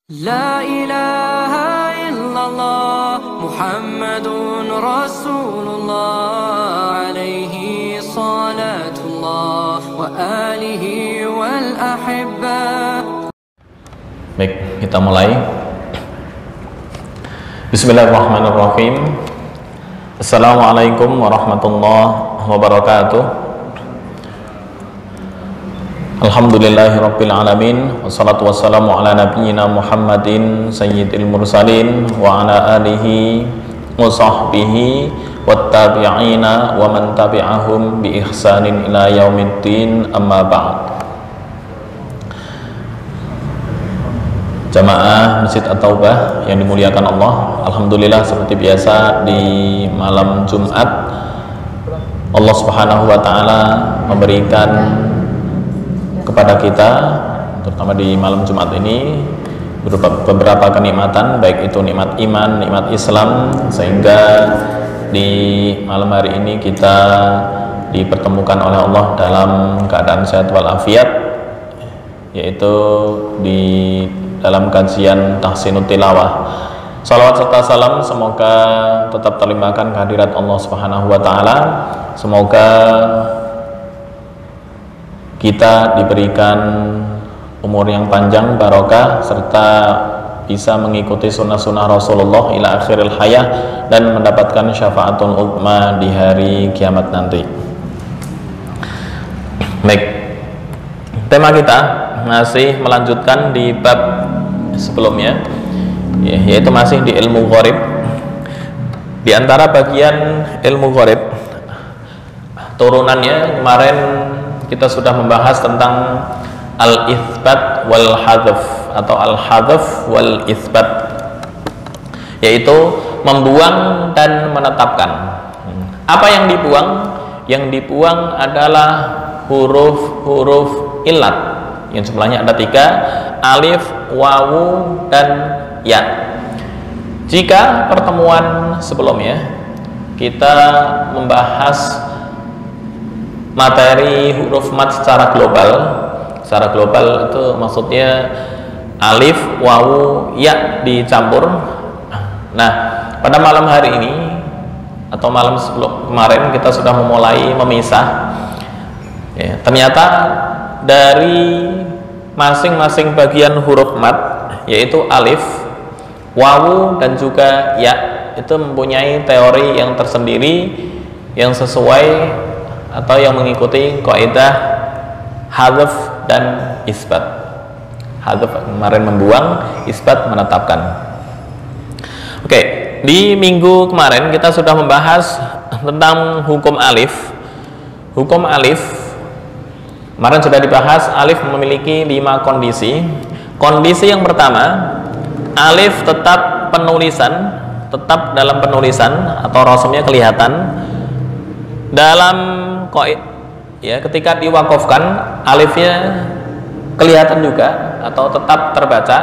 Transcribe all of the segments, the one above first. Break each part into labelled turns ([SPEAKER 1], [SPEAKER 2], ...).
[SPEAKER 1] La ilaha illallah Muhammadun Rasulullah alaihi salatullah wa alihi wal ahibba.
[SPEAKER 2] Baik, kita mulai. Bismillahirrahmanirrahim. Assalamualaikum warahmatullahi wabarakatuh. Alhamdulillahirabbil alamin, wassalatu wassalamu ala nabiyyina Muhammadin sayyidil mursalin wa ala alihi wa sahbihi wattabi'ina wa man tabi'ahum bi ihsanin ila yaumiddin, amma ba'd. Jamaah Masjid At-Taubah yang dimuliakan Allah, alhamdulillah seperti biasa di malam Jumat Allah Subhanahu wa taala memberikan kepada kita, terutama di malam Jumat ini, beberapa kenikmatan, baik itu nikmat iman, nikmat Islam, sehingga di malam hari ini kita dipertemukan oleh Allah dalam keadaan sehat walafiat, yaitu di dalam kajian Tahsinut Tilawah. Salawat serta salam semoga tetap terlimpahkan kehadirat Allah Subhanahu wa taala. Semoga kita diberikan umur yang panjang, barokah, serta bisa mengikuti sunnah-sunnah Rasulullah ila akhiril hayah dan mendapatkan syafaatul uzma di hari kiamat nanti. Baik, tema kita masih melanjutkan di bab sebelumnya, yaitu masih di ilmu gharib. Di antara bagian ilmu gharib, turunannya kemarin kita sudah membahas tentang al-itsbat wal hadzf atau al-hadzf wal itsbat, yaitu membuang dan menetapkan. Apa yang dibuang? Yang dibuang adalah huruf-huruf illat yang jumlahnya ada 3, alif, wawu, dan ya. Jika pertemuan sebelumnya kita membahas materi huruf mat secara global itu maksudnya alif, wawu, ya dicampur. Nah, pada malam hari ini atau malam sebelum kemarin kita sudah memulai memisah. Ya, ternyata dari masing-masing bagian huruf mat, yaitu alif, wawu, dan juga ya, itu mempunyai teori yang tersendiri yang sesuai atau yang mengikuti kaidah hadzf dan isbat. Hadzf kemarin membuang, isbat menetapkan. Oke, di minggu kemarin kita sudah membahas tentang hukum alif. Hukum alif kemarin sudah dibahas. Alif memiliki 5 kondisi. Kondisi yang pertama, alif tetap penulisan, tetap dalam penulisan atau rasmnya kelihatan. Dalam ya, ketika diwakafkan alifnya kelihatan juga atau tetap terbaca.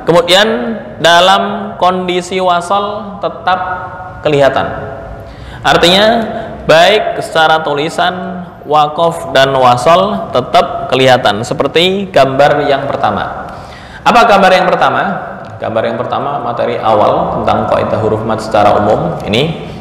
[SPEAKER 2] Kemudian dalam kondisi wasal tetap kelihatan. Artinya baik secara tulisan, wakaf, dan wasal tetap kelihatan, seperti gambar yang pertama. Apa gambar yang pertama? Gambar yang pertama materi awal tentang kaidah huruf mat secara umum ini,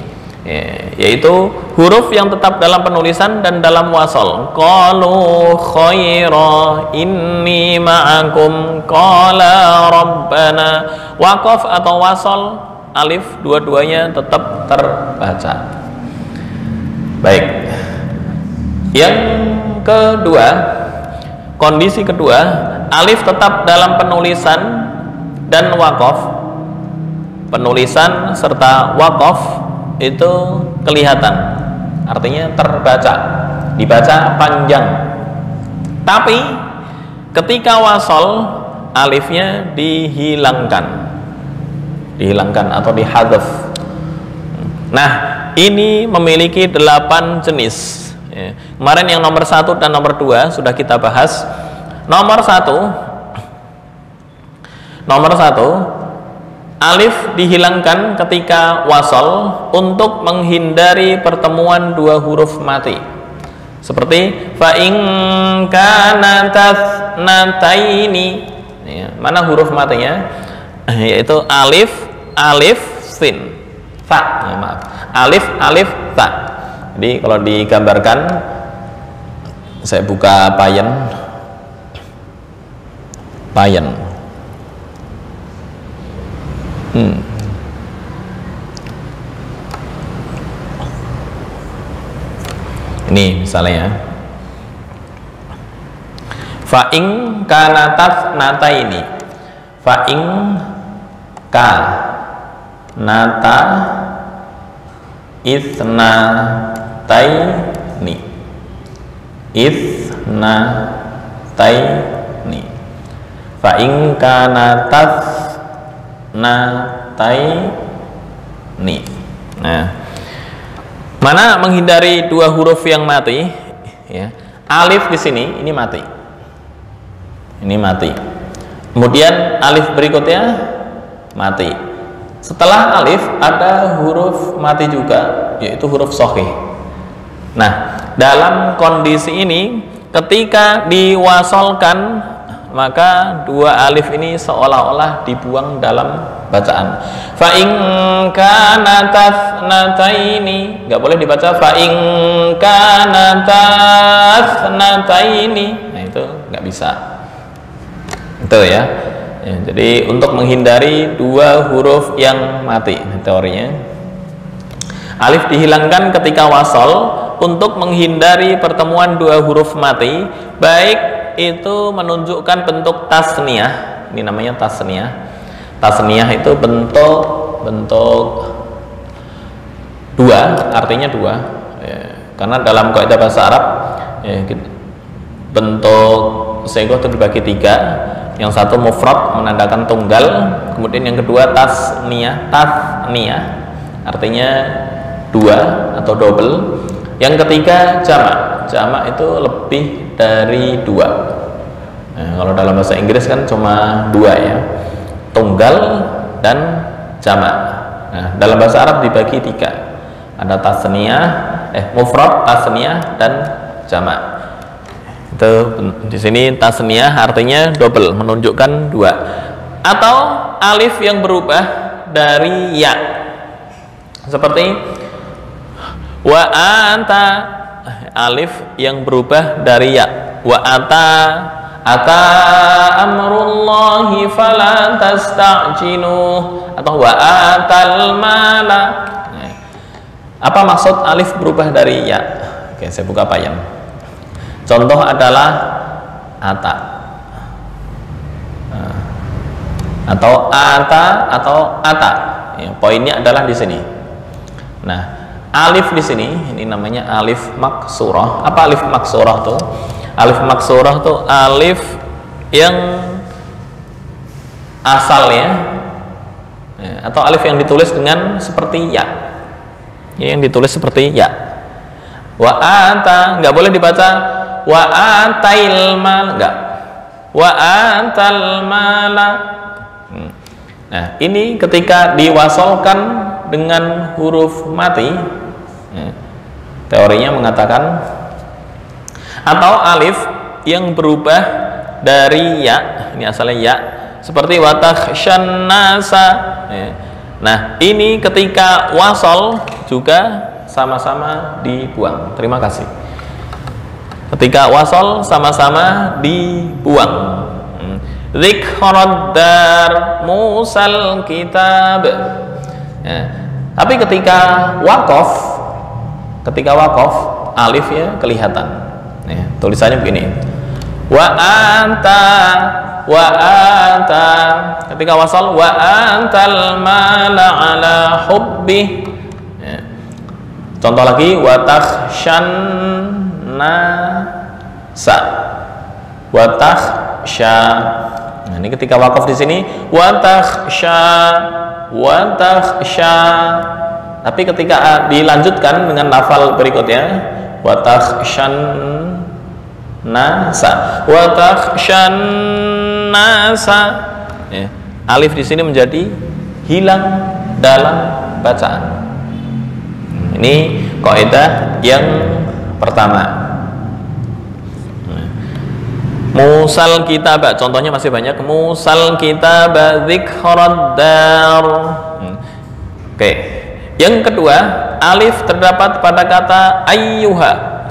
[SPEAKER 2] yaitu huruf yang tetap dalam penulisan dan dalam wasal. Qalu khaira inni ma'akum qala rabbana. Waqaf atau wasal, alif, dua-duanya tetap terbaca. Baik. Yang kedua, kondisi kedua, alif tetap dalam penulisan dan waqaf. Penulisan serta waqaf itu kelihatan, artinya terbaca, dibaca panjang. Tapi ketika wasal, alifnya dihilangkan atau dihadzf. Nah, ini memiliki 8 jenis. Kemarin yang nomor 1 dan nomor 2 sudah kita bahas. Nomor 1, alif dihilangkan ketika wasal untuk menghindari pertemuan 2 huruf mati. Seperti fa in kana tathnataini ya. Mana huruf matinya? Yaitu alif, sin, ta. Ya, maaf. Alif, ta. Jadi kalau digambarkan, saya buka payen. Ini misalnya, fa'ing kanatas nataini, fa'ing ka nata isnataini, fa'ing kanatas nataini. Nah, mana menghindari dua huruf yang mati, ya. Alif di sini ini mati. Kemudian alif berikutnya mati. Setelah alif ada huruf mati juga, yaitu huruf shahih. Nah, dalam kondisi ini ketika diwasolkan, maka dua alif ini seolah-olah dibuang dalam bacaan. Fa in kana tasnataini, enggak boleh dibaca fa in kana tasnataini. Nah, itu enggak bisa. Itu ya. Jadi untuk menghindari dua huruf yang mati, teorinya. Alif dihilangkan ketika wasol untuk menghindari pertemuan dua huruf mati, baik itu menunjukkan bentuk tasniyah. Ini namanya tasniyah. Tasniyah itu bentuk dua, artinya dua, ya. Karena dalam kaidah bahasa Arab, ya, bentuk segoh itu dibagi tiga. Yang satu mufrad menandakan tunggal, kemudian yang kedua tasniyah artinya dua atau double. Yang ketiga jamak itu lebih dari dua. Nah, kalau dalam bahasa Inggris kan cuma dua ya, tunggal dan jamak. Nah, dalam bahasa Arab dibagi tiga, ada mufrad, tasniyah, dan jamak. Itu di sini tasniyah artinya double, menunjukkan dua. Atau alif yang berubah dari ya, seperti wa anta, alif yang berubah dari ya. Wa ata amrullahi fala tasta'jinuh, atau wa atal mala. Apa maksud alif berubah dari ya? Oke, saya buka payen. Contoh adalah ata, atau ata. Ya, poinnya adalah di sini. Nah, alif di sini ini namanya alif maksurah. Apa alif maksurah tuh? Alif maksurah tuh alif yang asalnya, ya, atau alif yang ditulis dengan seperti ya. Yang ditulis seperti ya. Wa ata, nggak boleh dibaca wa atail mal, enggak. Wa atal mala. Nah, ini ketika diwasolkan dengan huruf mati, teorinya mengatakan, atau alif yang berubah dari ya, ini asalnya ya, seperti watakhshan nasa. Nah, ini ketika wasol juga sama-sama dibuang. Terima kasih. Ketika wasol sama-sama dibuang. Dzikrad dar musal kitab. Ya. Tapi ketika wakof alifnya kelihatan. Ya, tulisannya begini. Wa anta. Ketika wasol wa antal mala ala hubbi. Ya. Contoh lagi wa takhshan nasa, wa takhsha. Nah, ini ketika wakaf di sini wa takhsha. Tapi ketika dilanjutkan dengan lafal berikutnya wa takhshan nasa, wa takhshan nasa, ya, alif di sini menjadi hilang dalam bacaan. Ini kaidah yang pertama. Musal kitabah, contohnya masih banyak. Musal kitabah dzikrad dar. Oke. Yang kedua, alif terdapat pada kata ayyuha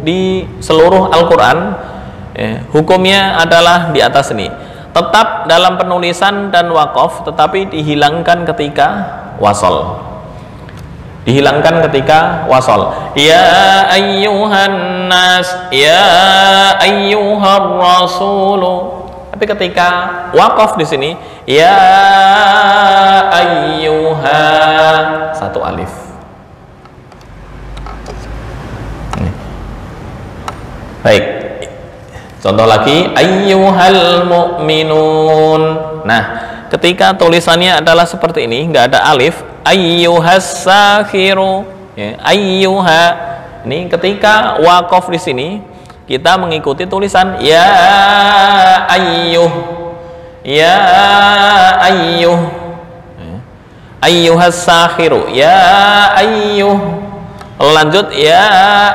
[SPEAKER 2] di seluruh Al-Qur'an. Hukumnya adalah di atas ini. Tetap dalam penulisan dan waqaf, tetapi dihilangkan ketika wasol. Dihilangkan ketika wasol. Ya ayyuhan nas, ya ayyuhar rasulu. Tapi ketika waqaf di sini, ya ayyuha, satu alif. Baik. Contoh lagi, ayyuhal mu'minun. Nah, ketika tulisannya adalah seperti ini, nggak ada alif, ayyuhas sakhiru, ya, ayyuha. Ini ketika waqaf di sini, kita mengikuti tulisan ya ayyuh, ya ayyuh, ayyuhas sakhiru, ya ayyuh. Lanjut, ya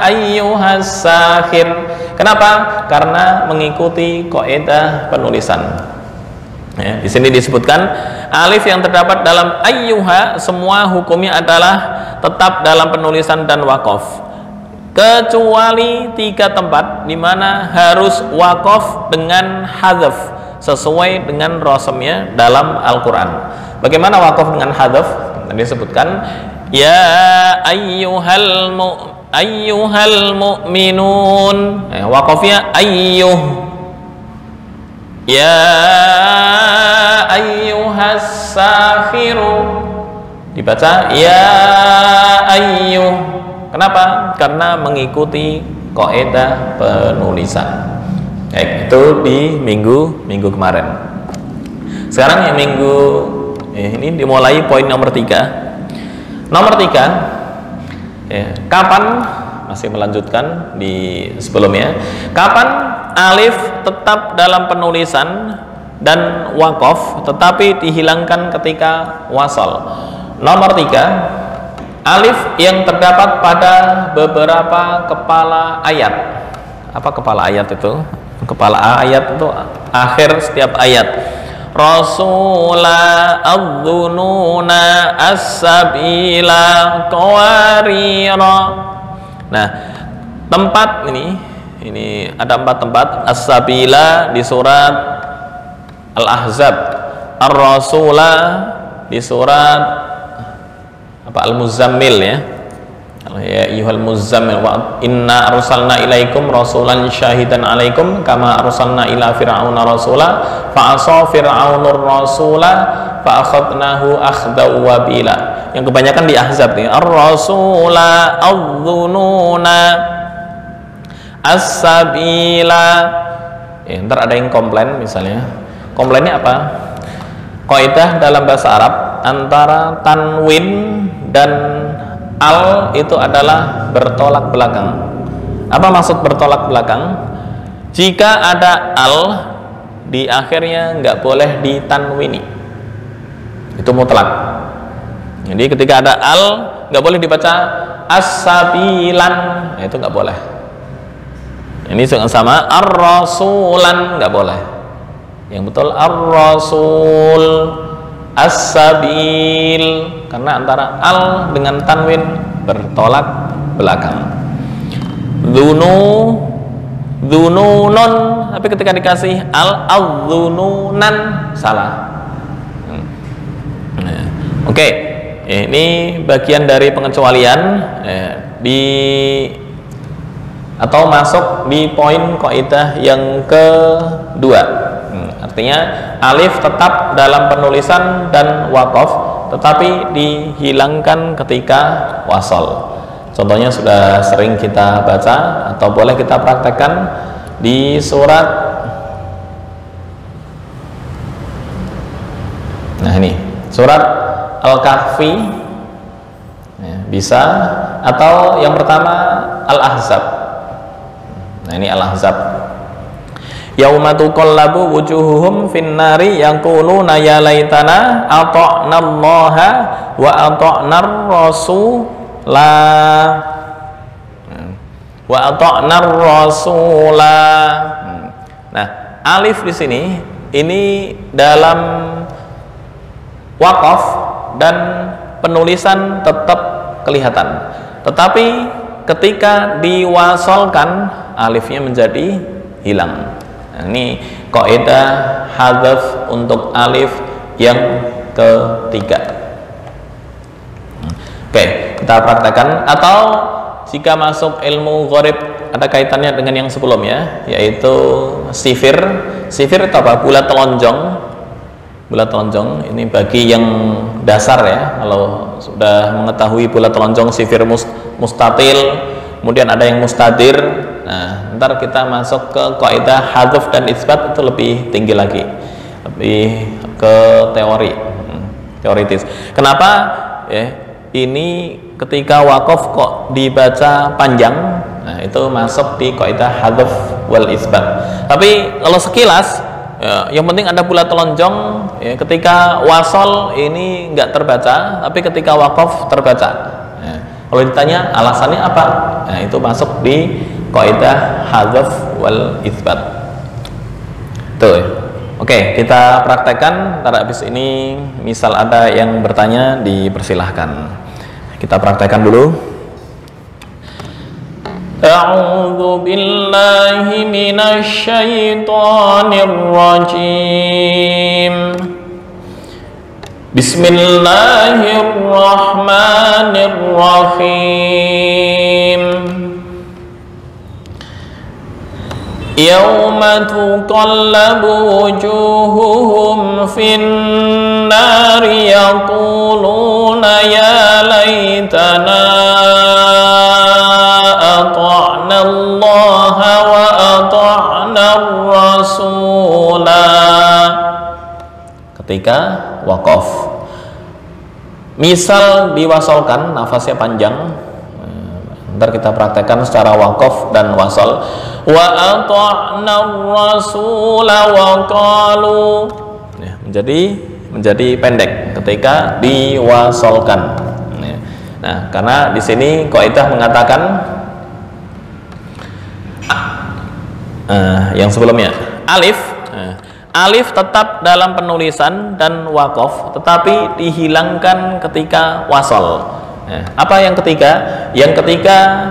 [SPEAKER 2] ayyuhas sakhir. Kenapa? Karena mengikuti kaidah penulisan. Ya, di sini disebutkan alif yang terdapat dalam ayyuha semua hukumnya adalah tetap dalam penulisan dan waqaf, kecuali 3 tempat di mana harus waqaf dengan hadzaf sesuai dengan rasamnya dalam Al-Qur'an. Bagaimana waqaf dengan hadzaf? Tadi disebutkan ya ayyuhal mu'minun. Waqafnya ayyuh. Ya ayyuhas sakhiru. Dibaca ya ayyuh. Kenapa? Karena mengikuti kaidah penulisan. Itu di minggu kemarin. Sekarang yang minggu ini dimulai poin nomor 3. Nomor 3, kapan, masih melanjutkan di sebelumnya, kapan alif tetap dalam penulisan dan waqaf tetapi dihilangkan ketika wasal. Nomor 3, alif yang terdapat pada beberapa kepala ayat. Apa kepala ayat itu? Kepala ayat itu akhir setiap ayat. Rasula adzununa as-sabila qawarira. Nah, tempat ini ada 4 tempat. As-sabila di surat Al-Ahzab, Ar-Rasula di surat Al-Muzammil, ya ayyuhal muzammil wa inna arsalna ilaikum rasulan syahidan alaikum kama arsalna ila fir'auna rasula fa asa fir'aunur rasula fa akhadnahu akhdan wabila. Yang kebanyakan di Ahzab nih, ar-rasula adzununa as-sabila. Ntar ada yang komplain, misalnya komplainnya apa? Kaidah dalam bahasa Arab antara tanwin dan al itu adalah bertolak belakang. Apa maksud bertolak belakang? Jika ada al di akhirnya nggak boleh ditanwini, itu mutlak. Jadi ketika ada al nggak boleh dibaca as-sabilan, itu nggak boleh. Ini sama ar-rasulan nggak boleh. Yang betul ar-rasul, as-sabil, karena antara al dengan tanwin bertolak belakang. Dzununun, tapi ketika dikasih al-dzununan salah. Oke, ini bagian dari pengecualian atau masuk di poin kaidah yang kedua. Artinya alif tetap dalam penulisan dan waqaf tetapi dihilangkan ketika wasal. Contohnya sudah sering kita baca atau boleh kita praktekkan di surat, nah ini surat Al-Kahfi, bisa, atau yang pertama Al-Ahzab. Nah ini Al-Ahzab. Yauma tuqallabu wujuhuhum finnari yaquluna ya laitana ata'na Allaha wa ata'na ar-rasula wa ata'na ar-rasula. Nah, alif di sini ini dalam wakaf dan penulisan tetap kelihatan, tetapi ketika diwasolkan alifnya menjadi hilang. Nah, ini kaidah hadzaf untuk alif yang ketiga. Oke, kita praktekkan. Atau jika masuk ilmu gharib ada kaitannya dengan yang sebelumnya, yaitu sifir. Sifir itu apa? Bulat telonjong. Bulat telonjong ini bagi yang dasar ya. Kalau sudah mengetahui bulat telonjong, sifir mustatil, kemudian ada yang mustadir. Nah, ntar kita masuk ke kaidah hadzaf dan isbat, itu lebih tinggi lagi, lebih ke teoritis. Kenapa ya? Ini ketika wakaf kok dibaca panjang, nah itu masuk di kaidah hadzaf wal isbat. Tapi kalau sekilas ya, yang penting ada bulat telonjong ya, ketika wasol ini nggak terbaca, tapi ketika wakaf terbaca. Ya, kalau ditanya alasannya apa, nah itu masuk di kaidah hadzaf wal isbat. Tuh. Oke, kita praktekkan. Ntar habis ini misal ada yang bertanya dipersilahkan. Kita praktekkan dulu. A'udzu billahi minasy syaithanir rajim. Bismillahirrahmanirrahim. Yauma tuqallabu wujuhuhum fin nari yaquluna ya laitana ata'na Allah wa ata'na Rasula. Ketika wakaf, misal diwasolkan nafasnya panjang. Ntar kita praktekkan secara wakaf dan wasol. Wa ata'na rasula wa qalu, ya, menjadi pendek ketika diwasolkan. Nah, karena di sini kaidah mengatakan yang sebelumnya alif tetap dalam penulisan dan wakaf, tetapi dihilangkan ketika wasol. Apa yang ketiga? Yang ketiga,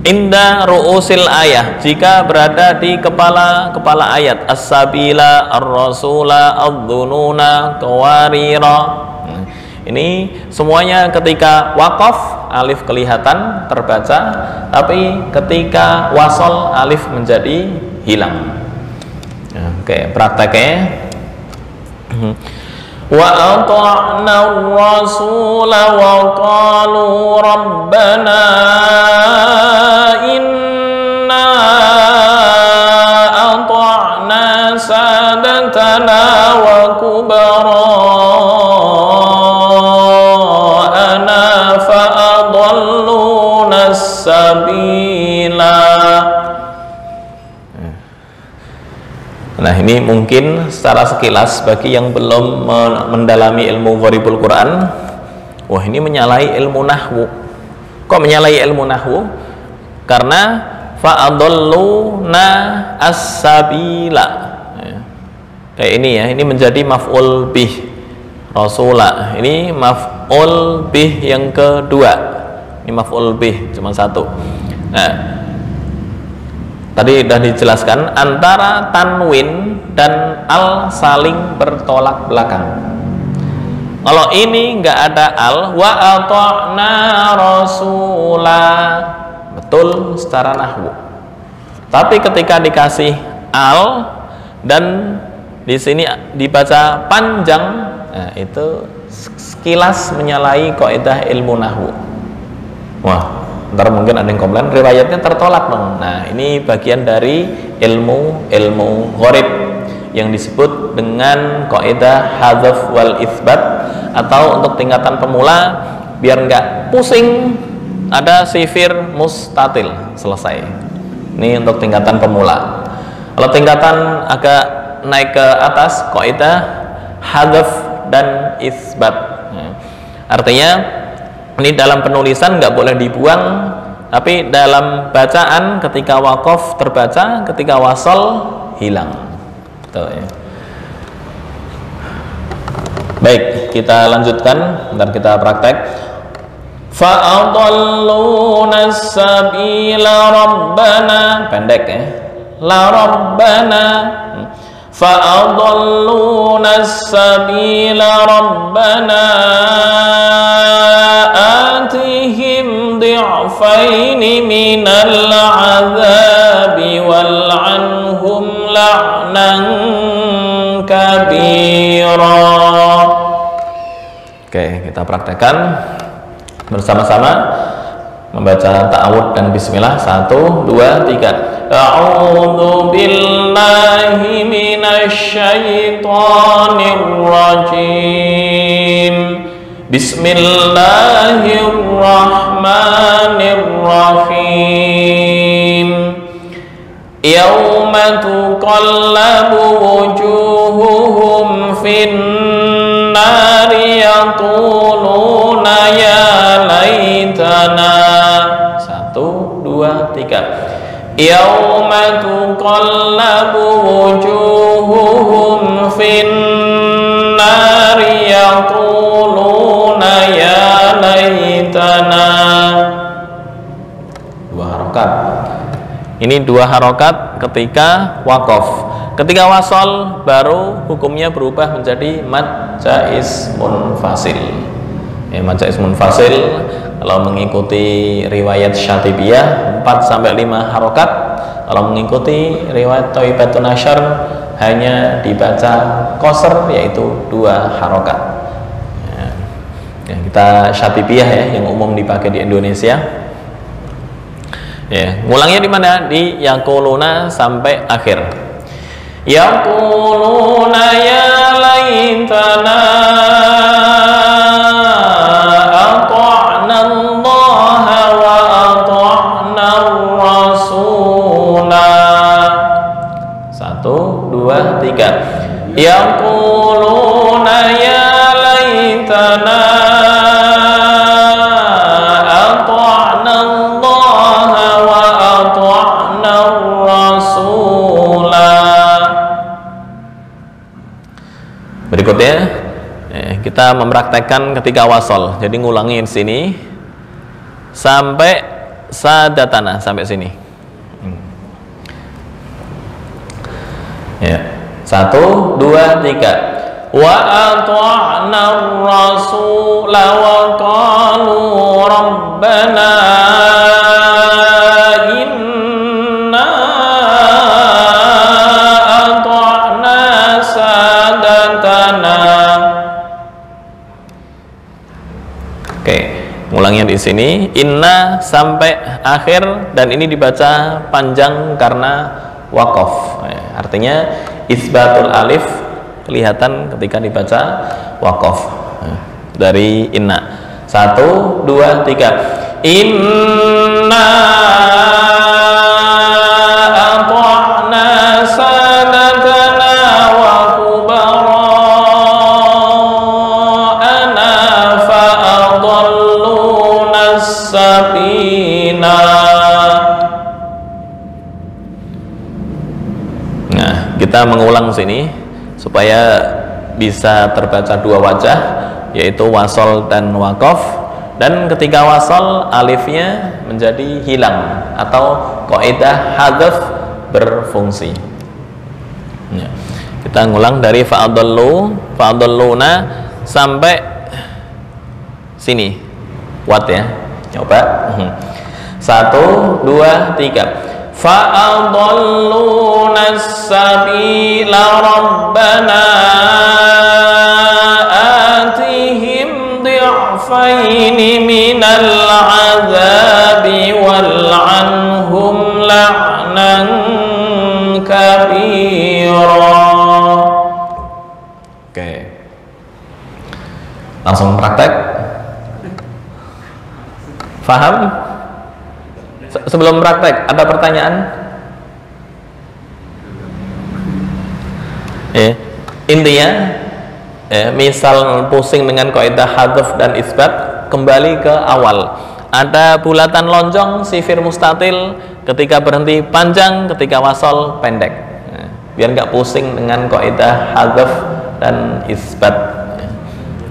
[SPEAKER 2] inda ru'usil ayah, jika berada di kepala ayat, as-sabila, ar-rasula, ad-dhununa, kawarira. Ini semuanya ketika wakaf alif kelihatan terbaca, tapi ketika wasol alif menjadi hilang. Oke, prakteknya. Wa ata'na ar-rasula wa qalu rabbana inna ata'na sadatana wa kubara'ana fa adalluna as-sabila. Nah, ini mungkin secara sekilas bagi yang belum mendalami ilmu gharibul Quran, wah ini menyalahi ilmu nahwu. Kok menyalahi ilmu nahwu? Karena fa'adalluna as-sabila. Kayak ini ya, ini menjadi maf'ul bih rasula. Ini maf'ul bih yang kedua. Ini maf'ul bih cuma satu. Nah, tadi sudah dijelaskan antara tanwin dan al saling bertolak belakang. Kalau ini nggak ada al, wa ata'na rasula, betul secara nahwu. Tapi ketika dikasih al dan di sini dibaca panjang, nah itu sekilas menyalahi kaidah ilmu nahwu. Wah, ntar mungkin ada yang komplain riwayatnya tertolak dong. Nah, ini bagian dari ilmu gharib yang disebut dengan kaidah hadzaf wal isbat, atau untuk tingkatan pemula biar nggak pusing ada sifir mustatil, selesai. Ini untuk tingkatan pemula. Kalau tingkatan agak naik ke atas, kaidah hadzaf dan isbat. Artinya ini dalam penulisan nggak boleh dibuang, tapi dalam bacaan ketika wakaf terbaca, ketika wasol hilang. Tuh, ya. Baik, kita lanjutkan, ntar kita praktek. Fa'adalluna sabila rabbana, pendek ya, la rabbana. Fa'adalluna sabila rabbana atihim di'faini minal azabi wal'anhum la'nan kabira. Oke, kita praktekkan bersama-sama membaca ta'awudz dan bismillah. 1, 2, 3. A'udzu billahi minasy syaithanir rajim. Bismillahirrahmanirrahim. Yauma tuqallabu wujuhuhum fin nari yaquluna ya laitana. 1, 2, 3. Yauma tuqallabu wujuhuhum fin nari yaquluna ya laitana. 2 harokat. Ini 2 harokat ketika waqaf. Ketika wasol baru hukumnya berubah menjadi mad jaiz munfasil. Ya, mad jaiz munfasil kalau mengikuti riwayat Syatibiyah 4-5 harokat. Kalau mengikuti riwayat Thaibatun Nasyr hanya dibaca qasr, yaitu 2 harokat. Ya, kita Syatibiyah ya, yang umum dipakai di Indonesia. Ya, ngulangnya di mana? Di yaquluna sampai akhir. Yaquluna ya laitana ata'na Allah wa ata'na Rasula. 1, 2, 3. Yaquluna ya laitana ata'na Allah wa ata'na Rasula. Berikutnya kita mempraktekkan ketika wasol. Jadi ngulangin sini sampai sadatana, sampai sini. Ya. 1, 2, 3. Wa ata'na rasula wa qalu rabbana inna ata'na sadatana. Oke, ngulangnya di sini inna sampai akhir, dan ini dibaca panjang karena waqaf. Artinya isbatul alif kelihatan ketika dibaca waqaf dari inna. 1, 2, 3. Inna ata'na sadatana wa kubara'ana fa'adalluna sabina. Kita mengulang sini supaya bisa terbaca 2 wajah, yaitu wasol dan waqaf. Dan ketika wasol alifnya menjadi hilang atau kaidah hadzf berfungsi. Ya. Kita ngulang dari fa'adalluna sampai sini. Kuat ya. Coba. 1, 2, 3. Fa'adalluna sabila rabbana atihim di'faini minal azabi wal'anhum la'nan kabira. Oke, langsung praktek. Faham? Sebelum praktek, ada pertanyaan? Intinya, misal pusing dengan kaidah hadzf dan isbat, kembali ke awal. Ada bulatan lonjong, sifir mustatil, ketika berhenti panjang, ketika wasol pendek. biar nggak pusing dengan kaidah hadzaf dan isbat.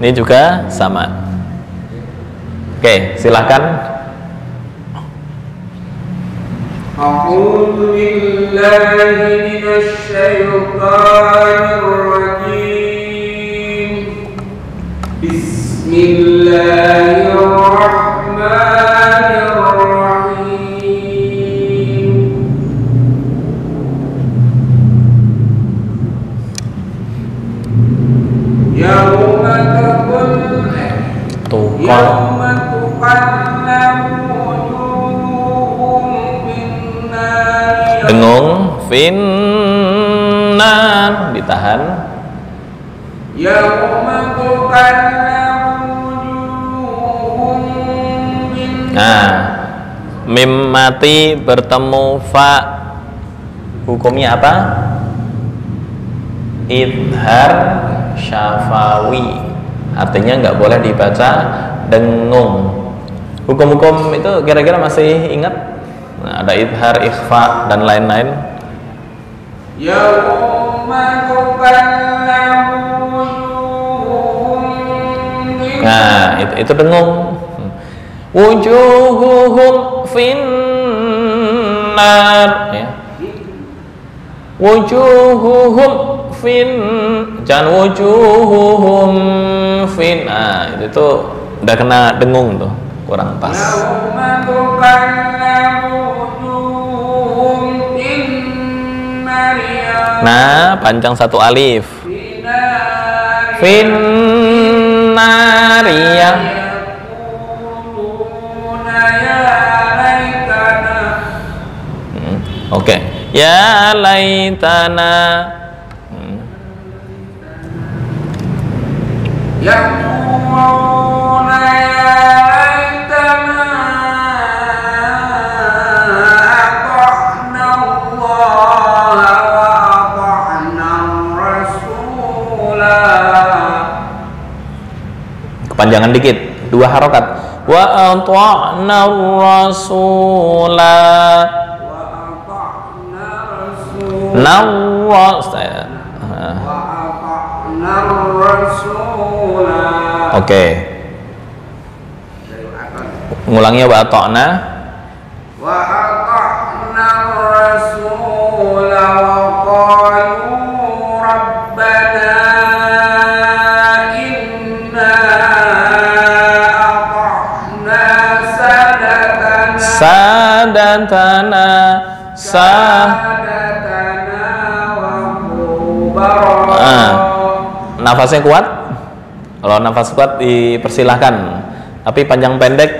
[SPEAKER 2] Ini juga sama. Oke, silahkan.
[SPEAKER 3] A'udzu billahi minasy syaithanir rajim. Bismillahirrahmanirrahim. Yauma
[SPEAKER 2] dengung finnar ditahan. Nah, mim mati bertemu fa, hukumnya apa? Idhar syafawi, artinya nggak boleh dibaca dengung. Hukum-hukum itu kira-kira masih ingat? Nah, ada idhar, ikhfa dan lain-lain. Nah, itu dengung. Wujuhuhum finnar, ya. Wujuhuhum jangan wujuhuhum fin. Nah, itu tuh udah kena dengung tuh, kurang pas. Nah, panjang satu alif. Finnariyah. Oke. Ya laitana.
[SPEAKER 3] Yaquluna ya laitana ata'na Allah wa ata'na Rasulah.
[SPEAKER 2] Kepanjangan dikit, 2 harokat. Wa ata'na Rasulah. Oke. Ngulangnya wa ata'na.
[SPEAKER 3] Wa ata'na rasula wa qalu rabbana inna ata'na sadatana
[SPEAKER 2] nafasnya kuat. Kalau nafas kuat dipersilahkan, tapi panjang pendek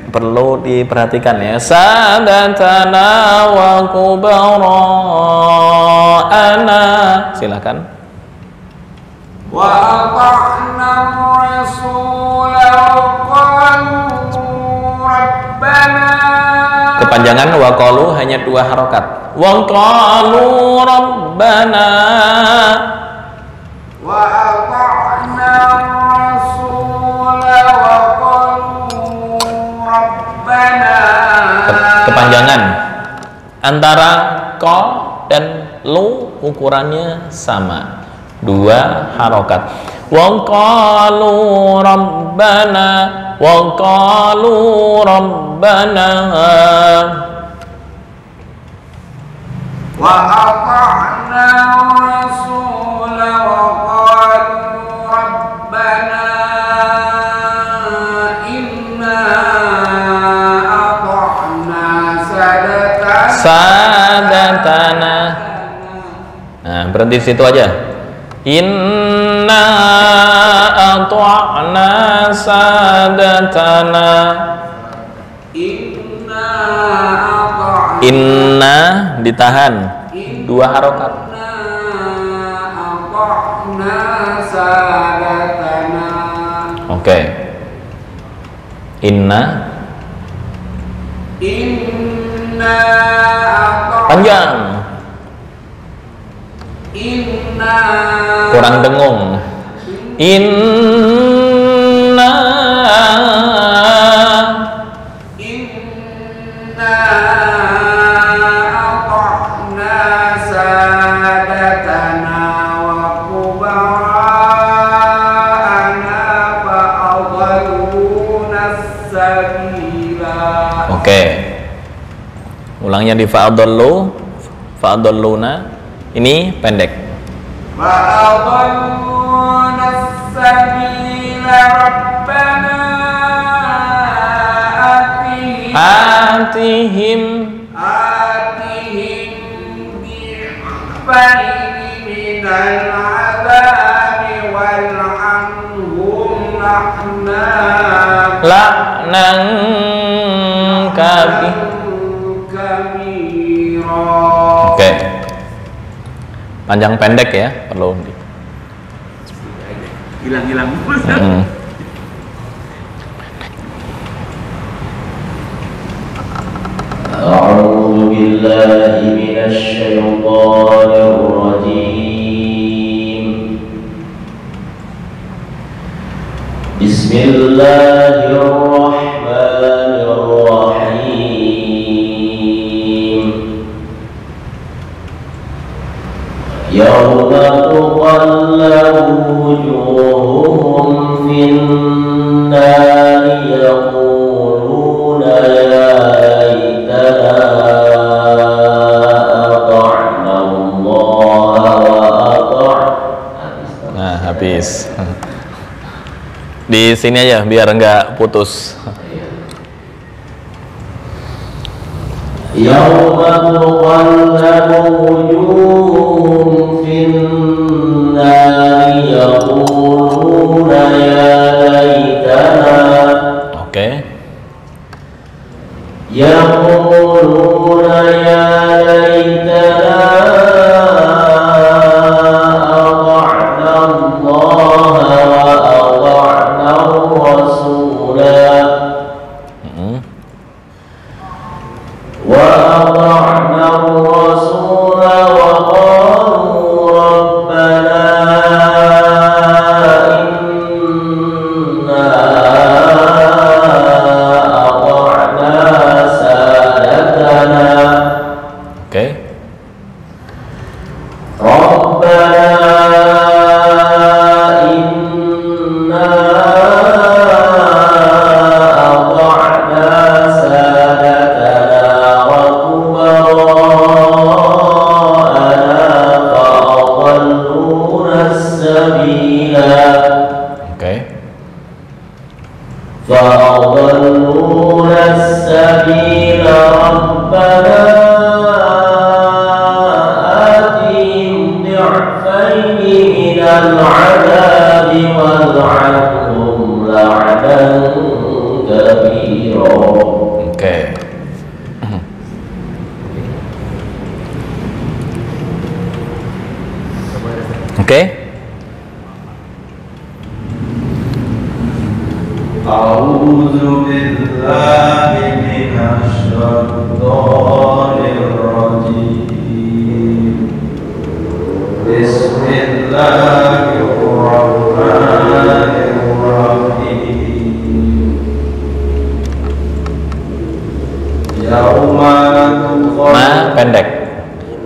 [SPEAKER 2] perlu diperhatikan ya. Sadatana wa kubara'ana, silakan.
[SPEAKER 3] Wa ata'na rasula wa qalu rabbana.
[SPEAKER 2] Kepanjangan wa qalu hanya 2 harokat. Wa qalu rabbana.
[SPEAKER 3] Wa ata'na rasula wa qalu rabbana.
[SPEAKER 2] Kepanjangan antara ko dan lu ukurannya sama, 2 harokat. Wa qalu rabbana, wa qalu rabbana.
[SPEAKER 3] Wa ata'na rasula wa qalu rabbana inna ata'na
[SPEAKER 2] sadatana. Nah, berhenti di situ aja. Inna ata'na sadatana. Inna ditahan, 2 harokat. Oke. Inna panjang, kurang dengung. Inna Oke. Ulangnya di fa'adallu, fa'adalluna. Ini pendek.
[SPEAKER 3] فأضلونا السبيل ربنا
[SPEAKER 2] Atihim
[SPEAKER 3] آتهم ضعفين من العذاب والعنهم لعنا
[SPEAKER 2] la'nan kabir.
[SPEAKER 3] كبيرا.
[SPEAKER 2] Oke. Panjang pendek ya, perlu
[SPEAKER 3] Hilang-hilang.
[SPEAKER 4] أعوذ بالله من الشيطان الرجيم. بسم الله الرحمن الرحيم. يوم تقلب وجوههم في النار يقولون يا
[SPEAKER 2] Nah, habis. Di sini aja biar enggak putus.
[SPEAKER 4] Yauma tuqallabu wujuhum fin-nari yaquluna ya laitana.
[SPEAKER 2] Oke.
[SPEAKER 4] Yaquluna ya laitana وأطعنا الرسول وقالوا ربنا إنا أطعنا سادتنا.
[SPEAKER 2] Oke.
[SPEAKER 4] ربنا إنا أطعنا سادتنا وكبراءنا فأضلونا السبيل.
[SPEAKER 2] Oke.
[SPEAKER 4] فأضلونا السبيل ربنا آتهم ضعفين من العذاب والعنهم لعنا كبيرا.
[SPEAKER 2] Oke. Oke.
[SPEAKER 5] A'udzu billahi minasy syaithanir rajim. Bismillahirrahmanirrahim. Yauma
[SPEAKER 2] Ma pendek.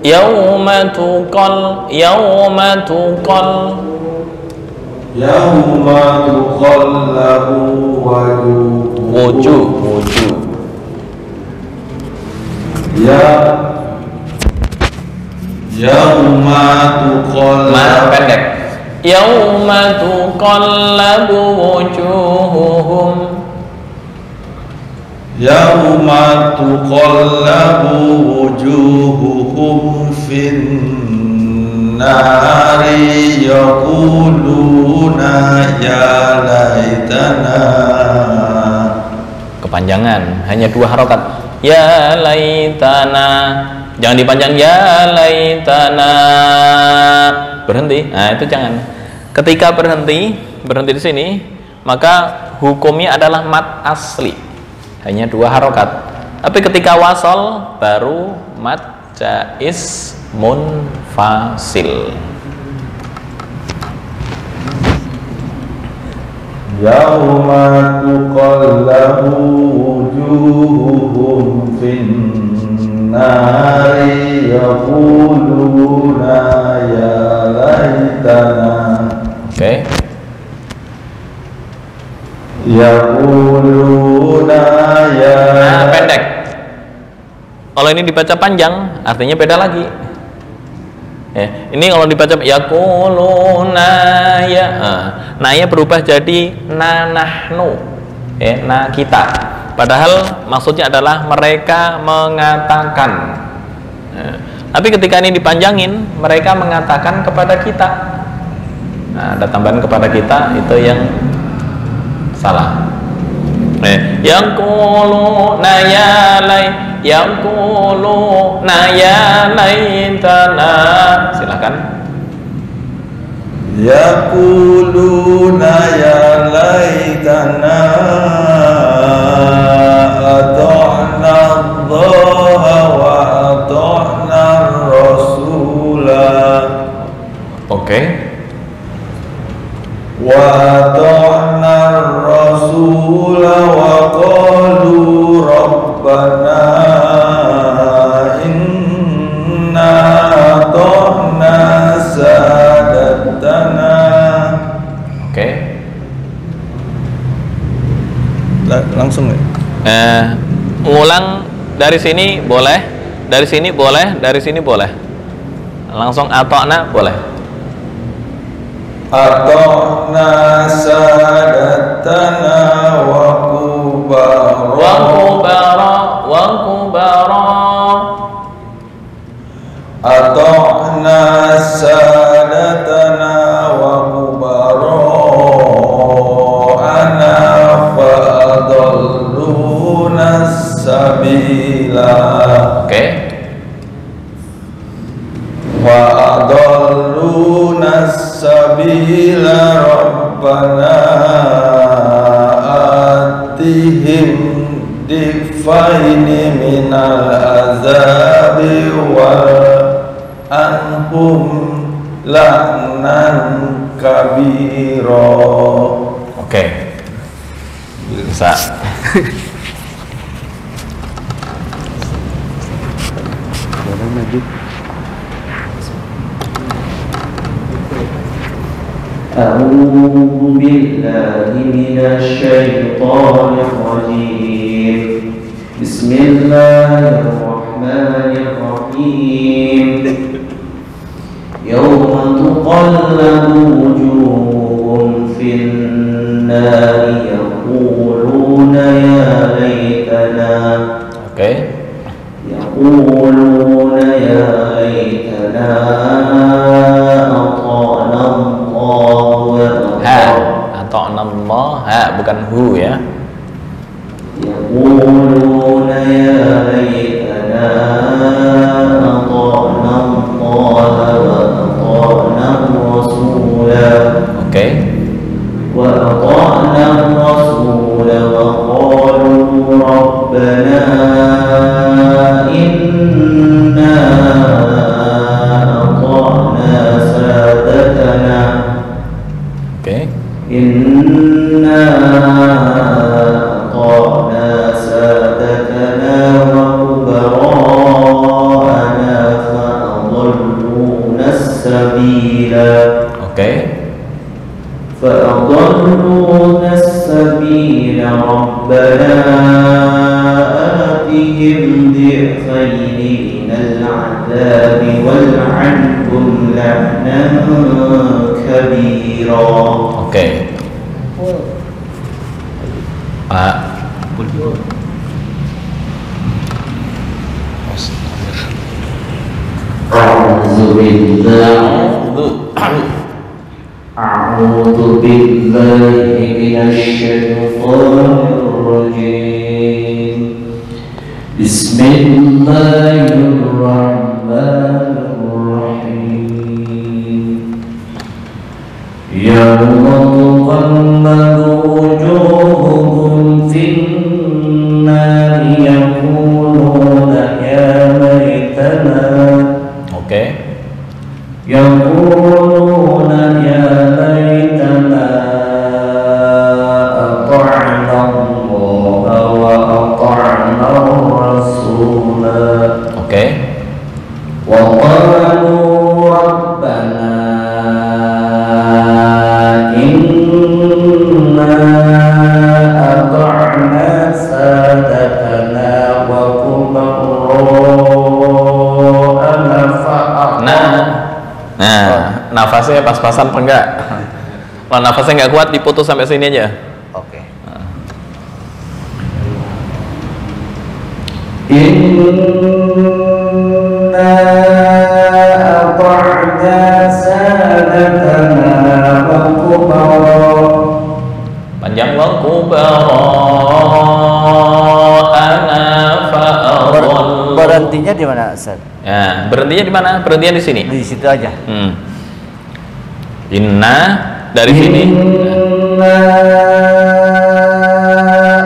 [SPEAKER 2] Yauma tuqal
[SPEAKER 5] Yauma tuqallabu
[SPEAKER 2] wujuh.
[SPEAKER 5] Yauma tuqallabu
[SPEAKER 2] Ma pendek. Yauma tuqallabu wujuhuhum.
[SPEAKER 5] Yauma tuqallabu wujuhuhum fin nari yaquluna ya laitana.
[SPEAKER 2] Kepanjangan, hanya 2 harokat. Ya laitana. Jangan dipanjang ya laitana. Berhenti. Nah, itu jangan. Ketika berhenti di sini, maka hukumnya adalah mat asli. Hanya 2 harokat. Tapi ketika wasol baru mat jaiz munfasil.
[SPEAKER 5] Yauma tuqallabu wujuhuhum fin nari yaquluna ya laitana.
[SPEAKER 2] Oke.
[SPEAKER 5] Yaquluna ya.
[SPEAKER 2] Nah, pendek. Kalau ini dibaca panjang, artinya beda lagi. Ya, ini kalau dibaca yaquluna ya. Nah, ya berubah jadi nahnu. Ya, nah kita. Padahal maksudnya adalah mereka mengatakan. Ya. Tapi ketika ini dipanjangin, mereka mengatakan kepada kita. Nah, ada tambahan kepada kita, itu yang salah. Yaquluna ya laitana. Silakan.
[SPEAKER 5] Yaquluna ya laitana ata'na Allah wa ata'na Rasula.
[SPEAKER 2] Oke.
[SPEAKER 5] Wa ata'na Rasula wa qalu Rabbana inna ata'na sadatana.
[SPEAKER 2] Oke.
[SPEAKER 5] Langsung ya?
[SPEAKER 2] Ulang dari sini boleh, dari sini boleh, dari sini boleh. Langsung ata'na boleh.
[SPEAKER 5] Ata'na sadatana wa kubara. Ata'na sadatana wa kubara'ana fa adalluna sabila.
[SPEAKER 2] Oke.
[SPEAKER 5] Wa adalluna sabila rabbana atihim difaini minal azabi wal anhum la'nan kabira.
[SPEAKER 2] Oke. Bisa.
[SPEAKER 4] أعوذ بالله من الشيطان الرجيم بسم الله الرحمن الرحيم يوم تقلب وجوههم في النار يقولون يا ليتنا يقولون يا ليتنا أطعنا
[SPEAKER 2] Allah, bukan hu ya.
[SPEAKER 4] Yaquluna ya laitana ata'na Allah wa ata'na Rasula.
[SPEAKER 2] Oke.
[SPEAKER 4] Wa ata'na Rasula wa qalu Rabbana inna ata'na sadatana.
[SPEAKER 2] Oke.
[SPEAKER 4] Inna ata'na sadatana wa kubara'ana fa'adalluna as-sabila.
[SPEAKER 2] Oke.
[SPEAKER 4] Fa'adalluna as-sabila rabbana atihim di'fayni minal 'adzabi wal'anhum la'nan kabira.
[SPEAKER 2] Oke. Pak.
[SPEAKER 4] A'udzu billahi minasy syaithanir rajim. Bismillahirrahmanirrahim. Yawma tuqallabu wujuhuhum fin nari yaquluna ya laitana.
[SPEAKER 2] Oke.
[SPEAKER 4] Yaquluna ya laitana ata'na Allah wa ata'na Rasula.
[SPEAKER 2] Oke.
[SPEAKER 4] Wa qalu rabbana inna
[SPEAKER 2] nafasnya pas-pasan apa enggak? Kalau nafasnya nggak kuat diputus sampai sini aja.
[SPEAKER 6] Oke.
[SPEAKER 4] Inna ata'na sadatana wa kubara.
[SPEAKER 2] Panjang wa kubara'ana fa'adall.
[SPEAKER 6] Berhentinya di mana, Ustaz?
[SPEAKER 2] Ya, berhentinya di mana? Berhentinya di sini.
[SPEAKER 6] Di situ aja.
[SPEAKER 2] Inna dari sini.
[SPEAKER 4] Inna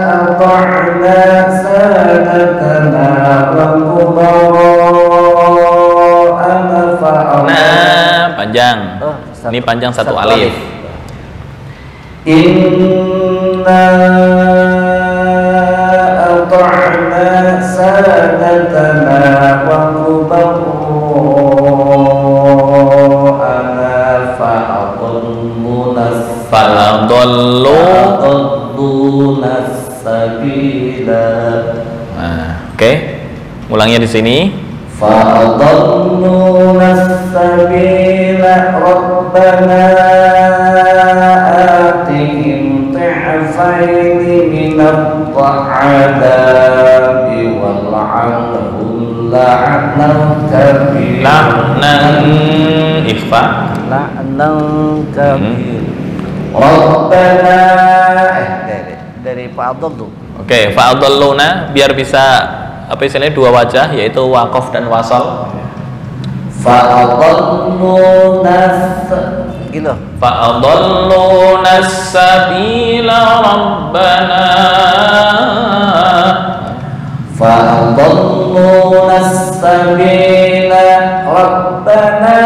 [SPEAKER 4] ata'na sadatana wa kubara'ana fa'adall.
[SPEAKER 2] Nah, panjang.
[SPEAKER 6] Oh,
[SPEAKER 2] Ini panjang satu alif.
[SPEAKER 4] Inna ata'na sadatana wa kubara'ana fa'adalluna sabila.
[SPEAKER 2] Nah, oke. Ulangnya di sini.
[SPEAKER 4] فأضلونا السبيل ربنا آتهم ضعفين من العذاب والعنهم لعنا كبيرا.
[SPEAKER 2] La'nan ikhfa.
[SPEAKER 6] La'nan kabir.
[SPEAKER 4] Rabbana
[SPEAKER 6] Dari Pak Abdul tuh.
[SPEAKER 2] Oke, fa'adalluna biar bisa apa istilahnya dua wajah, yaitu waqaf dan wasal.
[SPEAKER 4] fa'adalluna
[SPEAKER 6] Gitu.
[SPEAKER 2] Fa'adalluna sabila rabbana.
[SPEAKER 4] فأضلونا السبيل ربنا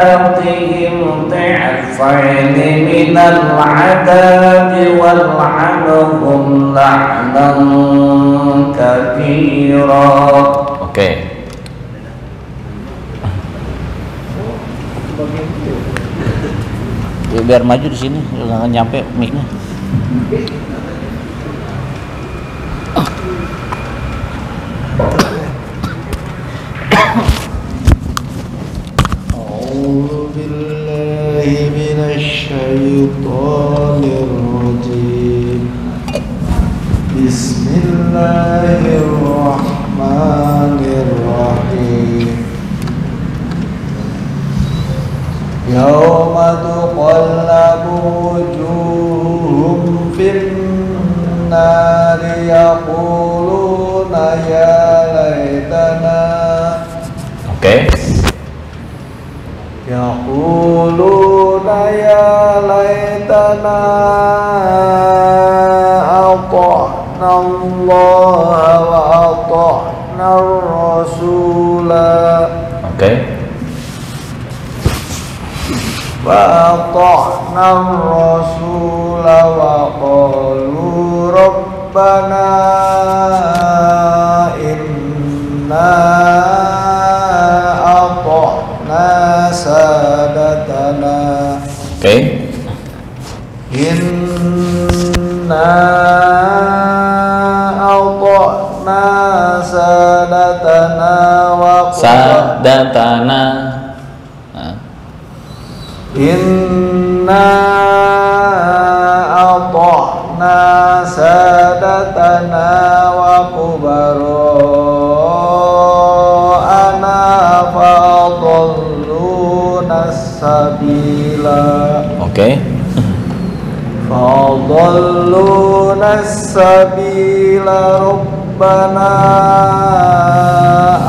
[SPEAKER 4] آتهم ضعفين من العذاب والعنهم لعنا كبيرا.
[SPEAKER 2] Oke.
[SPEAKER 6] Biar maju di sini, jangan nyampe mic-nya.
[SPEAKER 5] أعوذ بالله من الشيطان الرجيم. بسم الله الرحمن الرحيم. يوم تقلب وجوههم في النار يقولون يا ليتنا
[SPEAKER 2] Oke.
[SPEAKER 5] يقولون يا ليتنا أطعنا الله وأطعنا الرسول
[SPEAKER 2] Oke.
[SPEAKER 5] وأطعنا الرسول وقالوا ربنا إنا أطعنا سادتنا
[SPEAKER 2] Oke.
[SPEAKER 5] إنا أطعنا سادتنا
[SPEAKER 2] Sadatana. Nah.
[SPEAKER 5] Inna ata'na sadatana wa kubara'ana fa'adalluna sabila.
[SPEAKER 2] Oke.
[SPEAKER 5] Fa'adalluna sabila rabbana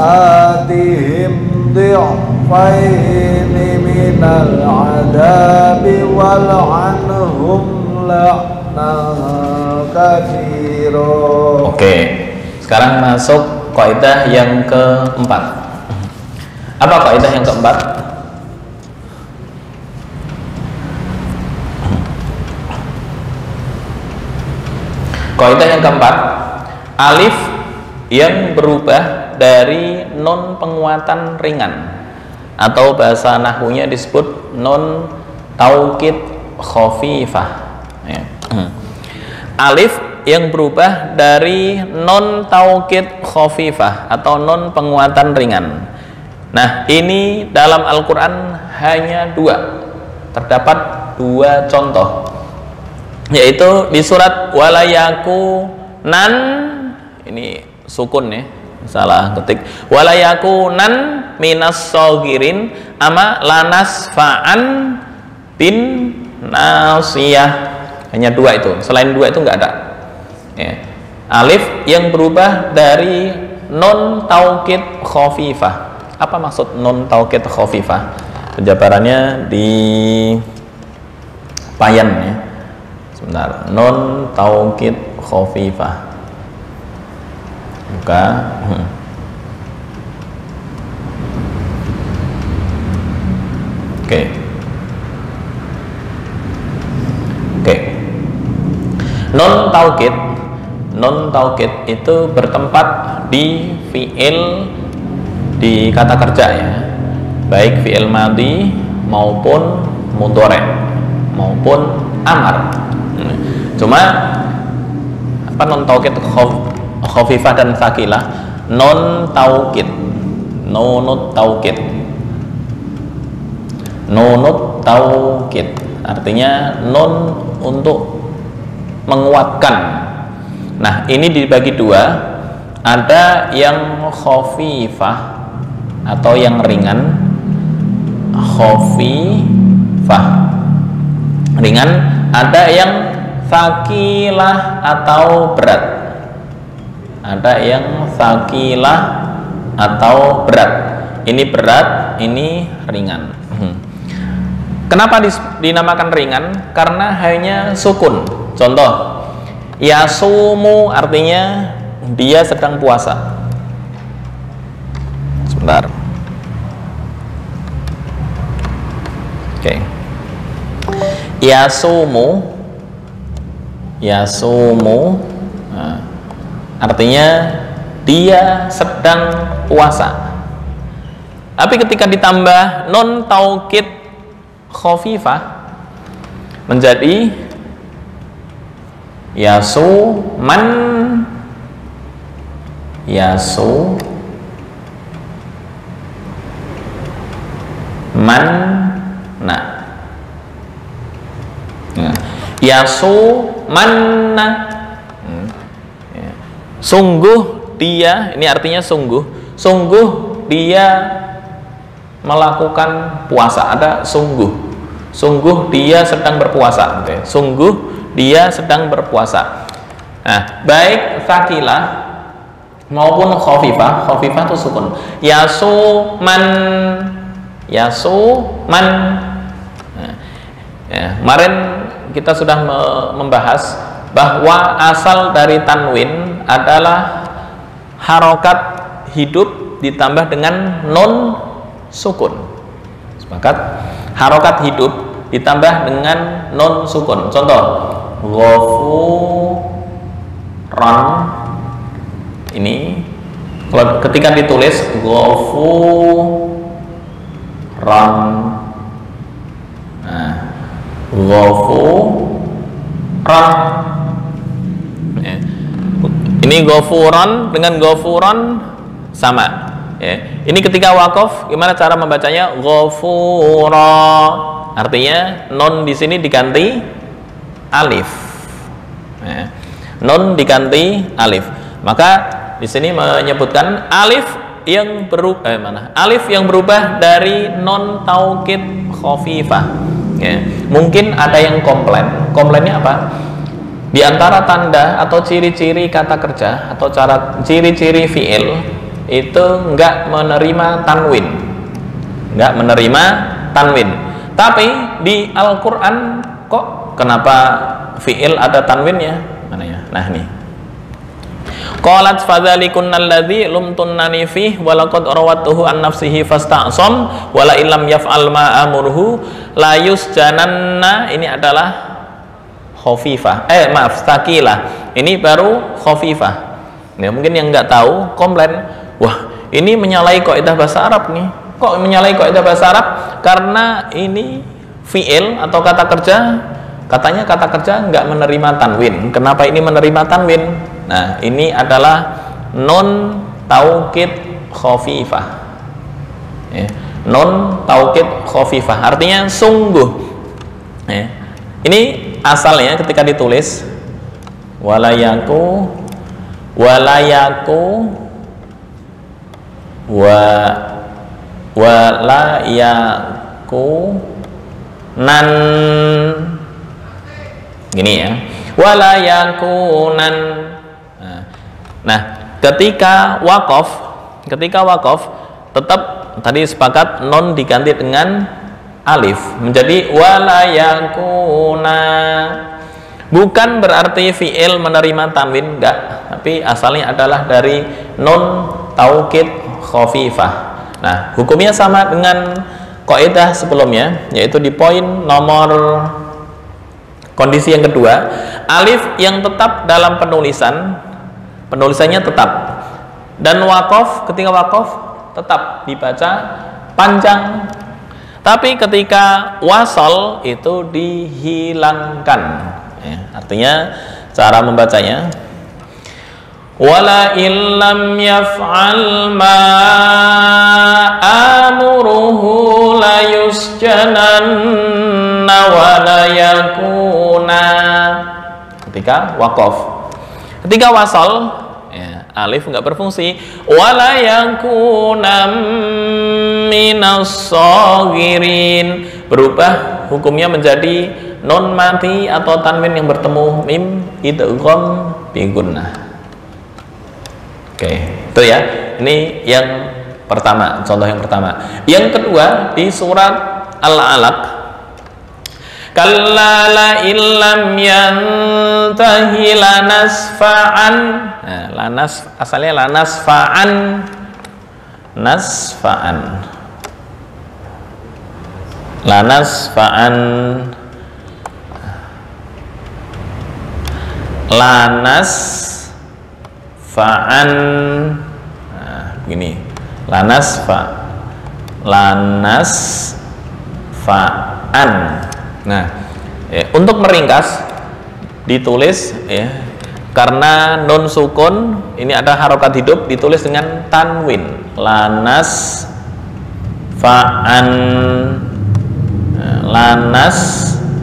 [SPEAKER 5] atihim di'faini minal adabi wal'anhum la'nan katsira.
[SPEAKER 2] Oke. Sekarang masuk kaidah yang keempat. Apa kaidah yang keempat? Kaidah yang keempat, alif yang berubah dari non penguatan ringan atau bahasa nahwunya disebut non taukid khafifah. Ya. Alif yang berubah dari non taukid khafifah atau non penguatan ringan Nah, ini dalam Al-Quran hanya terdapat dua contoh, yaitu di surat walayakunan, ini sukun ya, salah ketik, walayakunan minas sogirin ama lanasfa'an bin nasiyah. Hanya dua itu, selain dua itu nggak ada ya. Alif yang berubah dari non taukid khafifah. Apa maksud non taukid khafifah? Penjabarannya di Payan ya. Sebentar, non taukid khafifah. Buka. Oke. Non taukid itu bertempat di fiil, di kata kerja ya, baik fiil madhi maupun mudhari maupun amar. Cuma apa non taukid khafifah dan tsaqilah? Non taukid, nunut taukid artinya non untuk menguatkan. Nah, ini dibagi dua, ada yang khafifah atau yang ringan. Khafifah ringan, ada yang tsaqilah atau berat. Ada yang tsaqilah atau berat. Ini berat, ini ringan. Kenapa dinamakan ringan? Karena hanya sukun. Contoh, yasumu artinya dia sedang puasa. Sebentar. Oke. Yasumu nah, artinya dia sedang puasa. Tapi ketika ditambah non taukid khafifah menjadi yasuman, nah, yasumanna, sungguh dia, ini artinya sungguh dia melakukan puasa. Ada sungguh dia sedang berpuasa, sungguh dia sedang berpuasa. Nah, baik tsaqilah maupun khafifah itu sukun. Yasuman. Nah, ya, kemarin kita sudah membahas bahwa asal dari tanwin adalah harokat hidup ditambah dengan non sukun. Sepakat? Harokat hidup ditambah dengan non sukun. Contoh, ghafuran, ini kalau ketika ditulis ghafuran, nah, ghafuran, ini ghafuran dengan ghafuran sama ya. Ini ketika wakaf gimana cara membacanya? Ghafura, artinya non di sini diganti alif ya. Non diganti alif, maka di sini menyebutkan alif yang berubah dari non taukid khafifah ya. Mungkin ada yang komplainnya apa? Di antara tanda atau ciri-ciri kata kerja atau ciri-ciri fiil itu enggak menerima tanwin. Tapi di Al-Quran kok kenapa fiil ada tanwinnya? Mana ya? Nah, nih. Qalat fadzalikunal ladzi lumtunnani fihi wa laqad rawatuhu an nafsihi fasta'sam wa la illam yaf'al ma amruhu la yusjananna. Ini adalah khafifah. Tsaqilah. Ini baru khafifah. Ya, mungkin yang nggak tahu komplain, wah, ini menyalahi kaidah bahasa Arab nih. Kok menyalahi kaidah bahasa Arab? Karena ini fiil atau kata kerja, katanya kata kerja nggak menerima tanwin. Kenapa ini menerima tanwin? Nah, ini adalah non taukid khafifah. ya. Nun taukid khafifah artinya sungguh, ya. Ini asalnya ketika ditulis walayaku walayaku nan gini ya, walayakunan. Nah, ketika wakaf tetap tadi sepakat non diganti dengan alif menjadi walayakuna. Bukan berarti fi'il menerima tanwin, enggak, tapi asalnya adalah dari nun taukid khafifah. Nah, hukumnya sama dengan kaidah sebelumnya, yaitu di poin nomor kondisi yang kedua, alif yang tetap dalam penulisannya tetap, dan wakaf ketika wakaf tetap dibaca panjang, tapi ketika wasal itu dihilangkan, ya, artinya cara membacanya wala illam yaf'al ma amuruhu la yusjananna wa la yakuna ketika wakaf. Ketika wasal, ya, alif enggak berfungsi, wala yakuna minas shagirin, berubah hukumnya menjadi nun mati atau tanwin yang bertemu mim idgham bi gunnah. Oke, itu ya. Ini yang pertama, contoh yang pertama. Yang kedua di surat Al-Alaq, kalla la illam yantahi lanasfa'an. Nah, lanas asalnya lanasfa'an, lanasfa'an, lanasfa'an. Nah, begini, lanasfa'an. Nah, untuk meringkas ditulis, ya, karena nun sukun ini ada harokat hidup, ditulis dengan tanwin, lanasfa'an, lanasfa'an.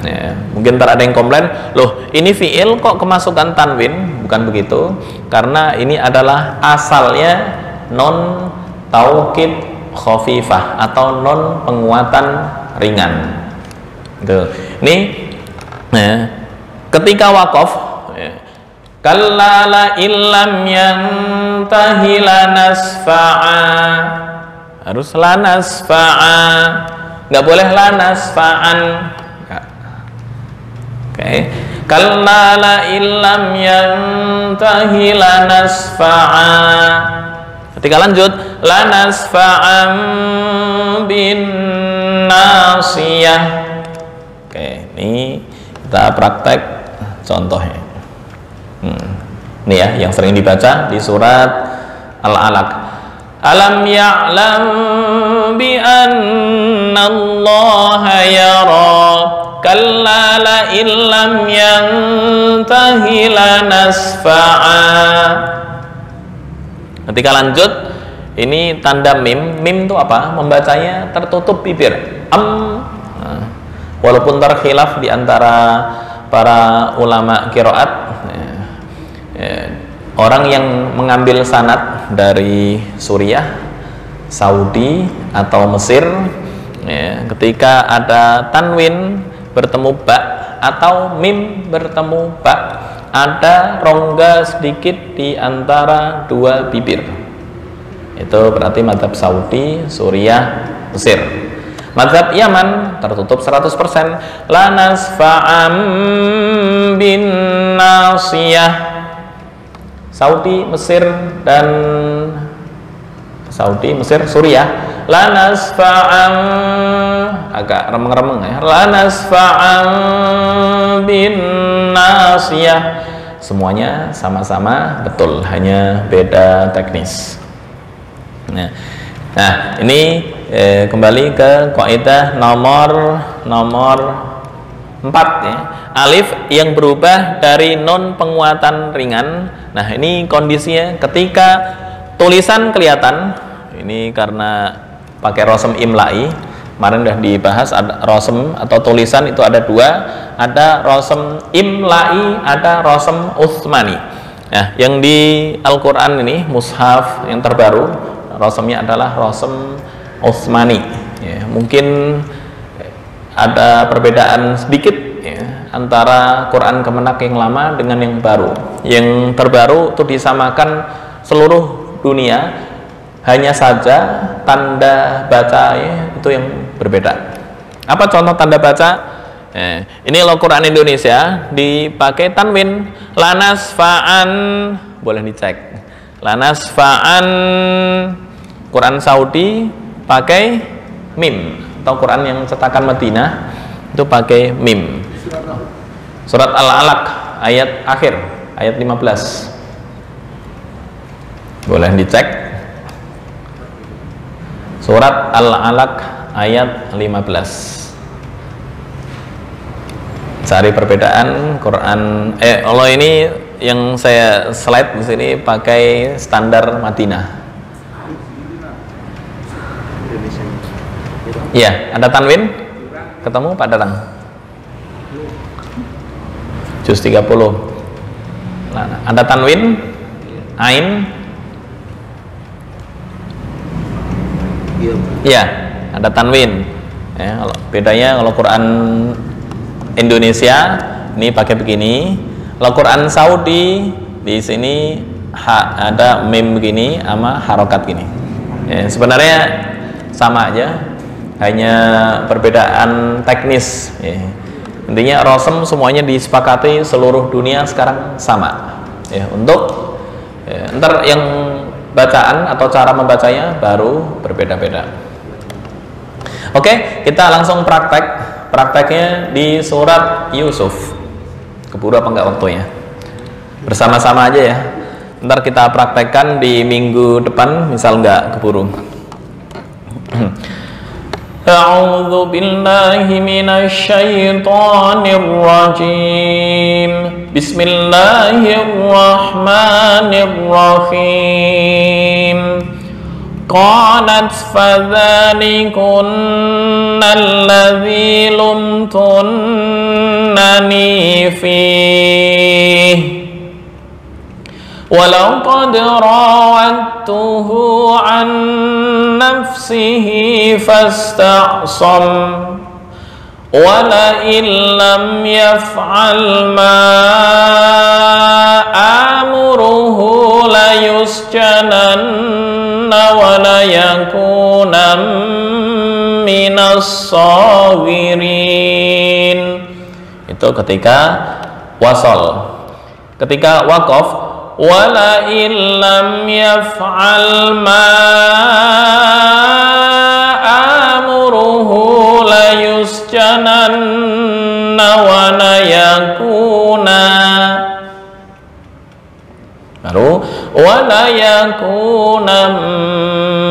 [SPEAKER 2] Ya, mungkin ntar ada yang komplain, loh ini fi'il kok kemasukan tanwin? Bukan begitu, karena ini adalah asalnya non taukid khafifah atau non penguatan ringan. Gitu. Ini, ya, ketika wakaf, ya, kalla la illam yantahi lanasfa'a, harus lanasfa'a, nggak boleh lanasfa'an. Oke, kalla la illam yantahi lanasfa'a. Ketika lanjut, lanasfa'an bin nasiyah. Oke, ini kita praktek contohnya. Ini ya, yang sering dibaca di surat Al-Alaq. Alam ya'lam bi anna Allaha yara, kalla la illam yantahi lanasfa'a. Ketika lanjut, ini tanda mim. Mim itu apa? Membacanya tertutup bibir. Nah, walaupun terkhilaf di antara para ulama qiraat, orang yang mengambil sanad dari Suriah, Saudi atau Mesir, ya, ketika ada tanwin bertemu ba atau mim bertemu ba, ada rongga sedikit di antara dua bibir. Itu berarti mazhab Saudi, Suriah, Mesir. Mazhab Yaman tertutup 100%, lanasfa'am bin nasiyah. Saudi, Mesir, dan Suriah, lanasfa'am, agak remeng-remeng ya, lanasfa'am bin nasiyah. Semuanya sama-sama betul, hanya beda teknis. Nah, ini kembali ke kaidah nomor 4 ya. Alif yang berubah dari non penguatan ringan. Nah, ini kondisinya ketika tulisan kelihatan, ini karena pakai rosem imla'i. Kemarin udah dibahas, ada rosem atau tulisan itu ada dua, ada rosem imla'i, ada rosem utsmani. Nah, yang di Al-Quran ini mushaf yang terbaru, rosemnya adalah rosem utsmani. Ya, mungkin ada perbedaan sedikit ya, antara Quran Kemenak yang lama dengan yang baru. Yang terbaru itu disamakan seluruh dunia, hanya saja tanda baca ya, itu yang berbeda. Apa contoh tanda baca? Ini Al-Quran Indonesia dipakai tanwin, lanasfa'an, boleh dicek. Lanasfa'an. Quran Saudi pakai mim, atau Quran yang cetakan Madinah itu pakai mim. Surat Al-Alaq ayat akhir, ayat 15. Boleh dicek. Surat Al-Alaq ayat 15. Cari perbedaan Quran. Allah ini yang saya slide di sini pakai standar Madinah. Iya, ada tanwin? Ketemu Pak Datang? Juz 30. Nah, ada tanwin? Ain? Iya, ada tanwin. Ya, bedanya kalau Quran Indonesia ini pakai begini, kalau Quran Saudi di sini ada mim begini sama harokat gini. Ya, sebenarnya sama aja, hanya perbedaan teknis. Ya. Intinya rosem semuanya disepakati seluruh dunia sekarang sama. Ya, untuk ntar yang bacaan atau cara membacanya baru berbeda-beda. Oke, kita langsung praktek. Prakteknya di surat Yusuf. Keburu apa enggak waktunya? Bersama-sama aja ya. Ntar kita praktekkan di minggu depan, misal enggak keburu. A'udzu billahi minasy syaithanir rajim. Bismillahirrahmanirrahim. Qalat fadhalikunna alladzi lumtunnani fihi walaqad rawattuhu an nafsihi fasta'sam wala illam yaf'al ma amuruhu la yusjananna wa la yakuna minas sagirin. Itu ketika wasal. Ketika waqaf, wala illam yaf'al ma amuruhu la yusjananna wa la yakuna, baru wala yakuna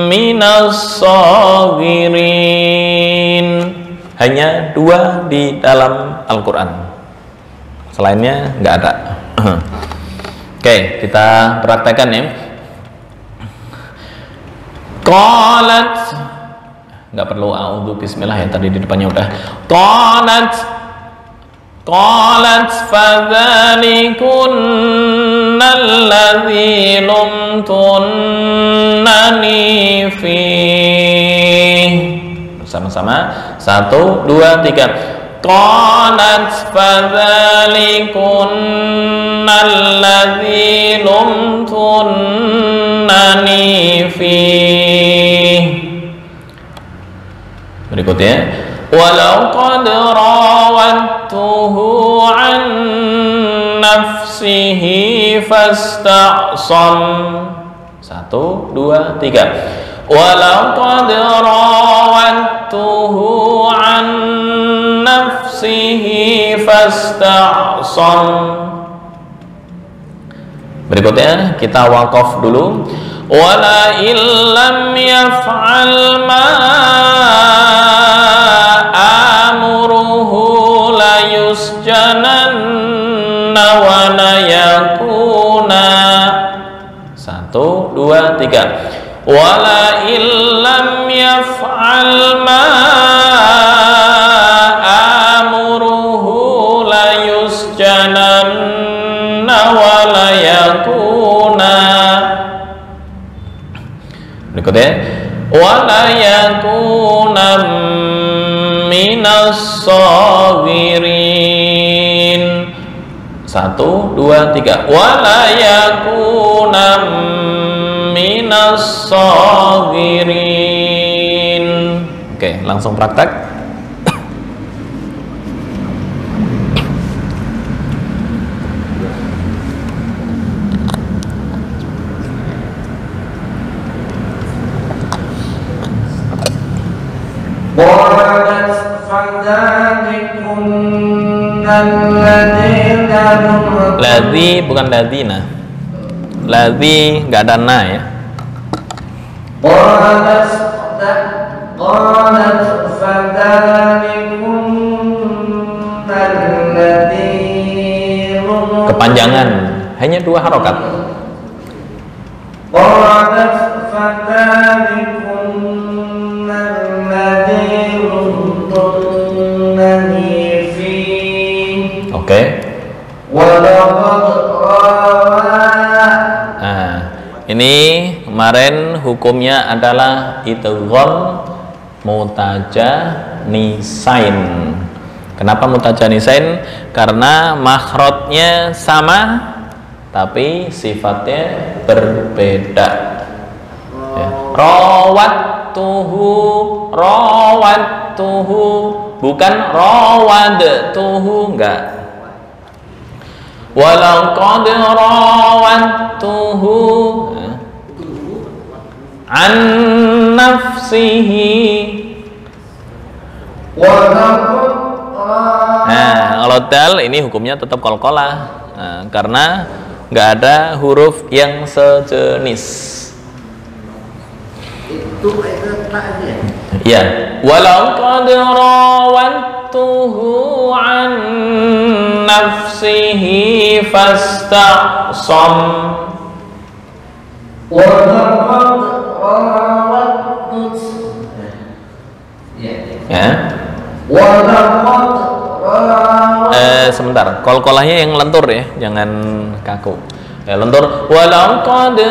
[SPEAKER 2] minas sagirin. Hanya dua di dalam Al-Quran, selainnya nggak ada. Oke, kita praktekkan ya. Qalat, nggak perlu a'udzu bismillah ya, tadi di depannya udah. Qalat fadhalikunna alladzi lumtunnani fihi. Sama-sama, 1, 2, 3. Qalat fadhalikunna alladzi lumtunnani fihi. Berikutnya, walau qad rawattuhu an nafsihi fasta'sam. 1, 2, 3. Walau qad rawattuhu an nafsihi fasta'sam. Berikutnya kita waqaf dulu. Wala illam yaf'al ma amuruhu la yusjananna wa la yakuna. 1, 2, 3. Wala illam yaf'al ma amuruhu la yusjananna wa la yakuna. Berikutnya, wa la yakuna minas sagirin. 1, 2, 3. Wala yakuna minas sagirin. Oke, langsung praktek. Ladzi bukan ladzina. Ladzi nggak ada na ya. Kepanjangan hanya 2 harokat. Oke. Nah, ini kemarin hukumnya adalah idgham mutajanisain. Kenapa mutajanisain? Karena makhrajnya sama tapi sifatnya berbeda. Ya. Rawattuhu bukan rawadtuhu, enggak. Walaqad rawattuhu an nafsihi. Nah, kalau dal ini hukumnya tetap qalqalah. Nah, karena nggak ada huruf yang sejenis. Itu taknya. Ya, walaqad rawattuhu an nafsihi fasta'sam. Walaqad rawattu. Ya. Walaqad sebentar, qalqalahnya yang lentur ya, jangan kaku. Ya, lentur. Walaqad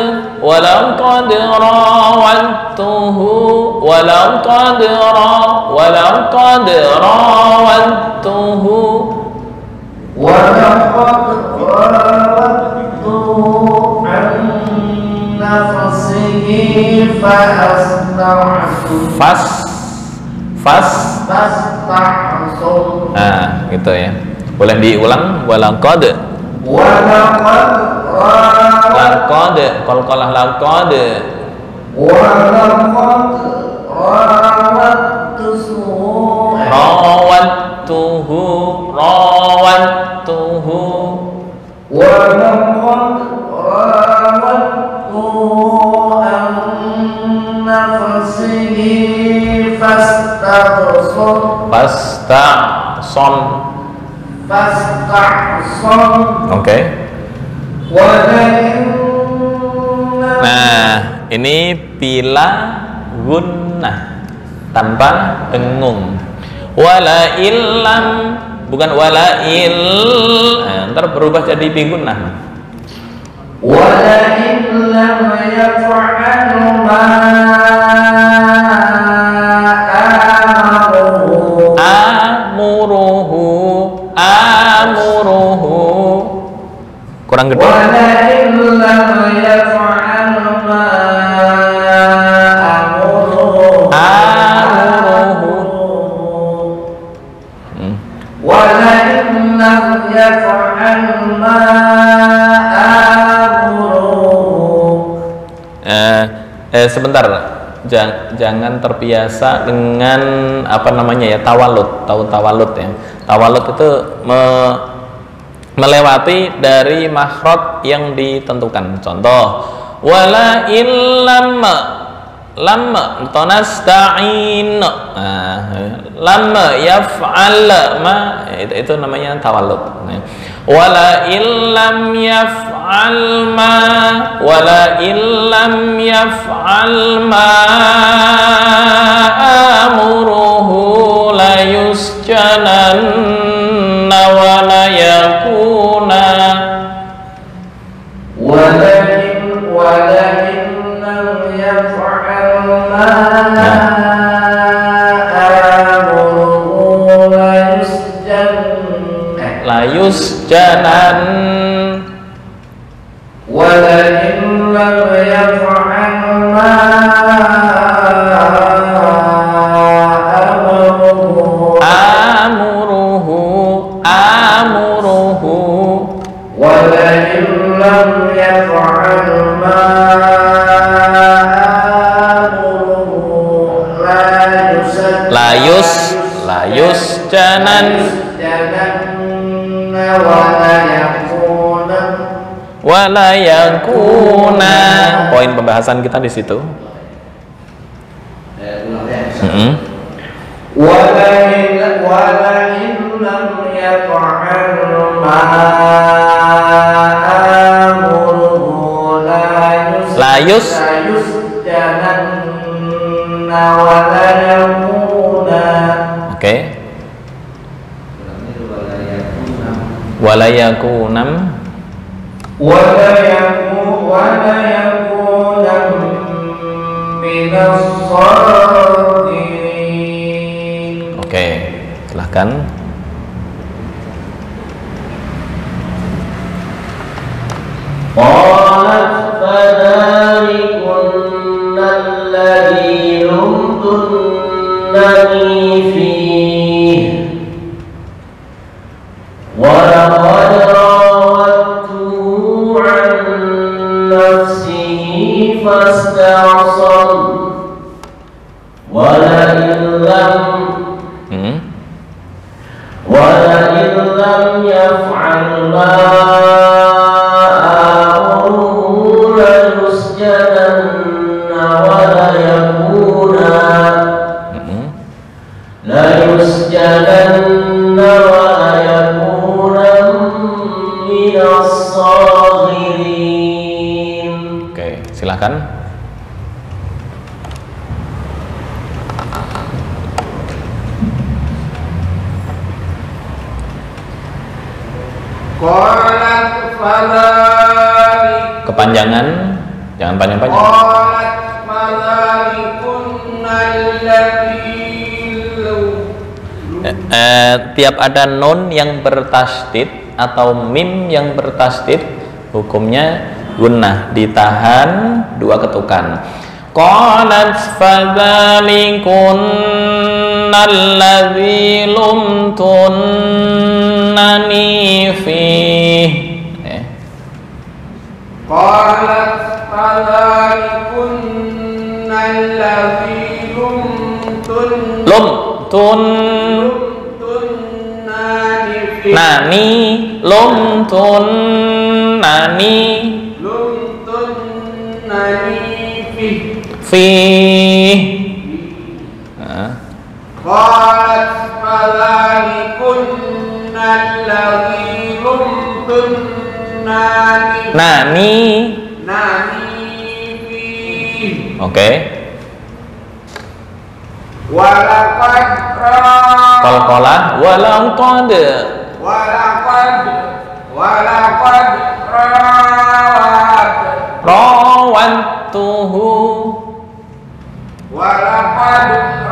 [SPEAKER 2] rawattuhu walaqad rawattuhu an nafsihi fasta'sam. Nah, gitu ya. Boleh diulang. Walaqad laqad qalqalah laqad rawattuhu an nafsihi fasta'sam. Oke. Nah, ini bila gunnah tanpa dengung. Wala illam bukan wala il. Nah, ntar berubah jadi bi gunnah. Wala illam yaf'al ma amuruhu kurang gede. Sebentar, jangan terbiasa dengan apa namanya ya, tawalud. Tahu tawalud ya? Tawalud itu melewati dari makhraj yang ditentukan. Contoh, wala illam lam tanasta'in. Nah, lam yaf'al ma itu namanya tawalud. Wala illam yaf'al yaf'al ma wala illam yaf'al ma amuruhu la yusjananna wa la yakuna
[SPEAKER 4] walakin lam yaf'al ma amuruhu la yusjanan walakin lam yaf'al ma amuruhu walakin lam yaf'al ma amuruhu la yusjanan wala yakuna. Poin pembahasan kita di situ. Oke. Wala yakunam minas shadirin. Oke, silahkan. Qalat fadhalikunna alladhi lumtunnani fihi wa laqad rawattuhu an nafsihi fasta'sam wa la illam yaf'al ma amuruhu la yusjananna wa la yakuna minas saghirin.
[SPEAKER 2] Oke, silakan.
[SPEAKER 3] Qalat fadhalik.
[SPEAKER 2] Kepanjangan, jangan panjang-panjang.
[SPEAKER 3] Qalat fadhalikunna alladhi
[SPEAKER 2] tiap ada nun yang bertasydid atau mim yang bertasydid, hukumnya gunnah, ditahan 2 ketukan. Qalat fadhalikunna alladhi lumtunnani fihi.
[SPEAKER 3] Qalat fadhalikunna alladhi
[SPEAKER 2] lumtunnani fihi.
[SPEAKER 3] Qalat fadhalikunna alladhi lumtunnani fihi.
[SPEAKER 2] Oke.
[SPEAKER 3] Walaqad
[SPEAKER 2] Qalqalah walaqad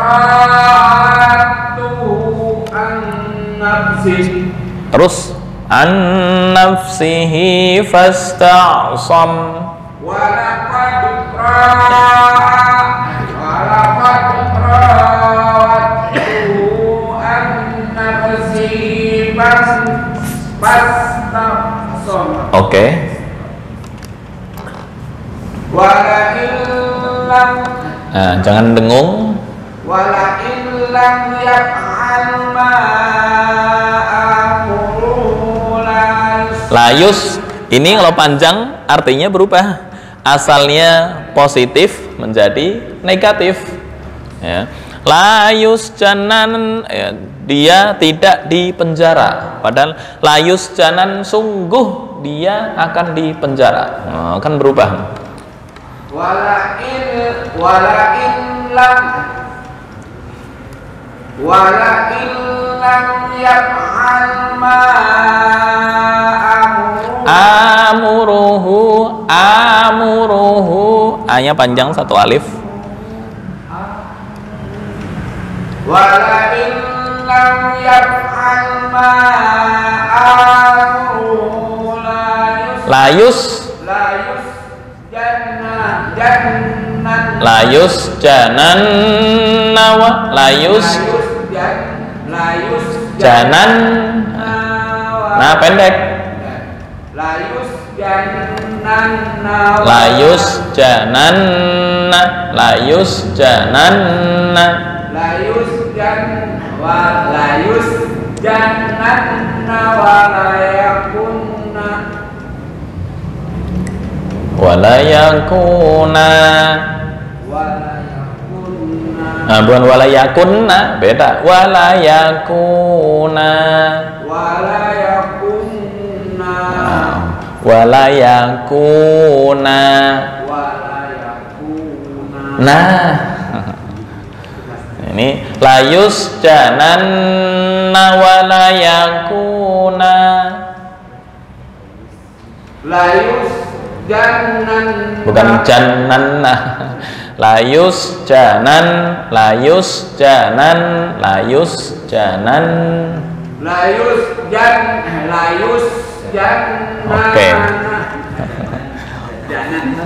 [SPEAKER 2] rawattuhu
[SPEAKER 3] an nafsihi.
[SPEAKER 2] Terus an nafsihi fasta'sam.
[SPEAKER 3] Walaqad rawattuhu an nafsihi fasta'sam.
[SPEAKER 2] Oke.
[SPEAKER 3] Wala illam,
[SPEAKER 2] jangan dengung.
[SPEAKER 3] wala illam yaf'al ma amruhu
[SPEAKER 2] layus. Ini kalau panjang artinya berubah. Asalnya positif menjadi negatif. Ya. La yusjanan, ya, dia tidak dipenjara. Padahal la yusjanan, sungguh dia akan dipenjara. Nah, kan berubah.
[SPEAKER 3] wala in lam yaf'al ma
[SPEAKER 2] amuruhu, A-nya panjang satu alif.
[SPEAKER 3] wala in lam yaf'al ma amruhu layus janan
[SPEAKER 2] nah pendek layus walayakuna. Nah, bukan walayakunna, beda. Walayakuna. Nah, ini layus jananna walayakuna. Bukan jananna. Layus janan. Oke. Janan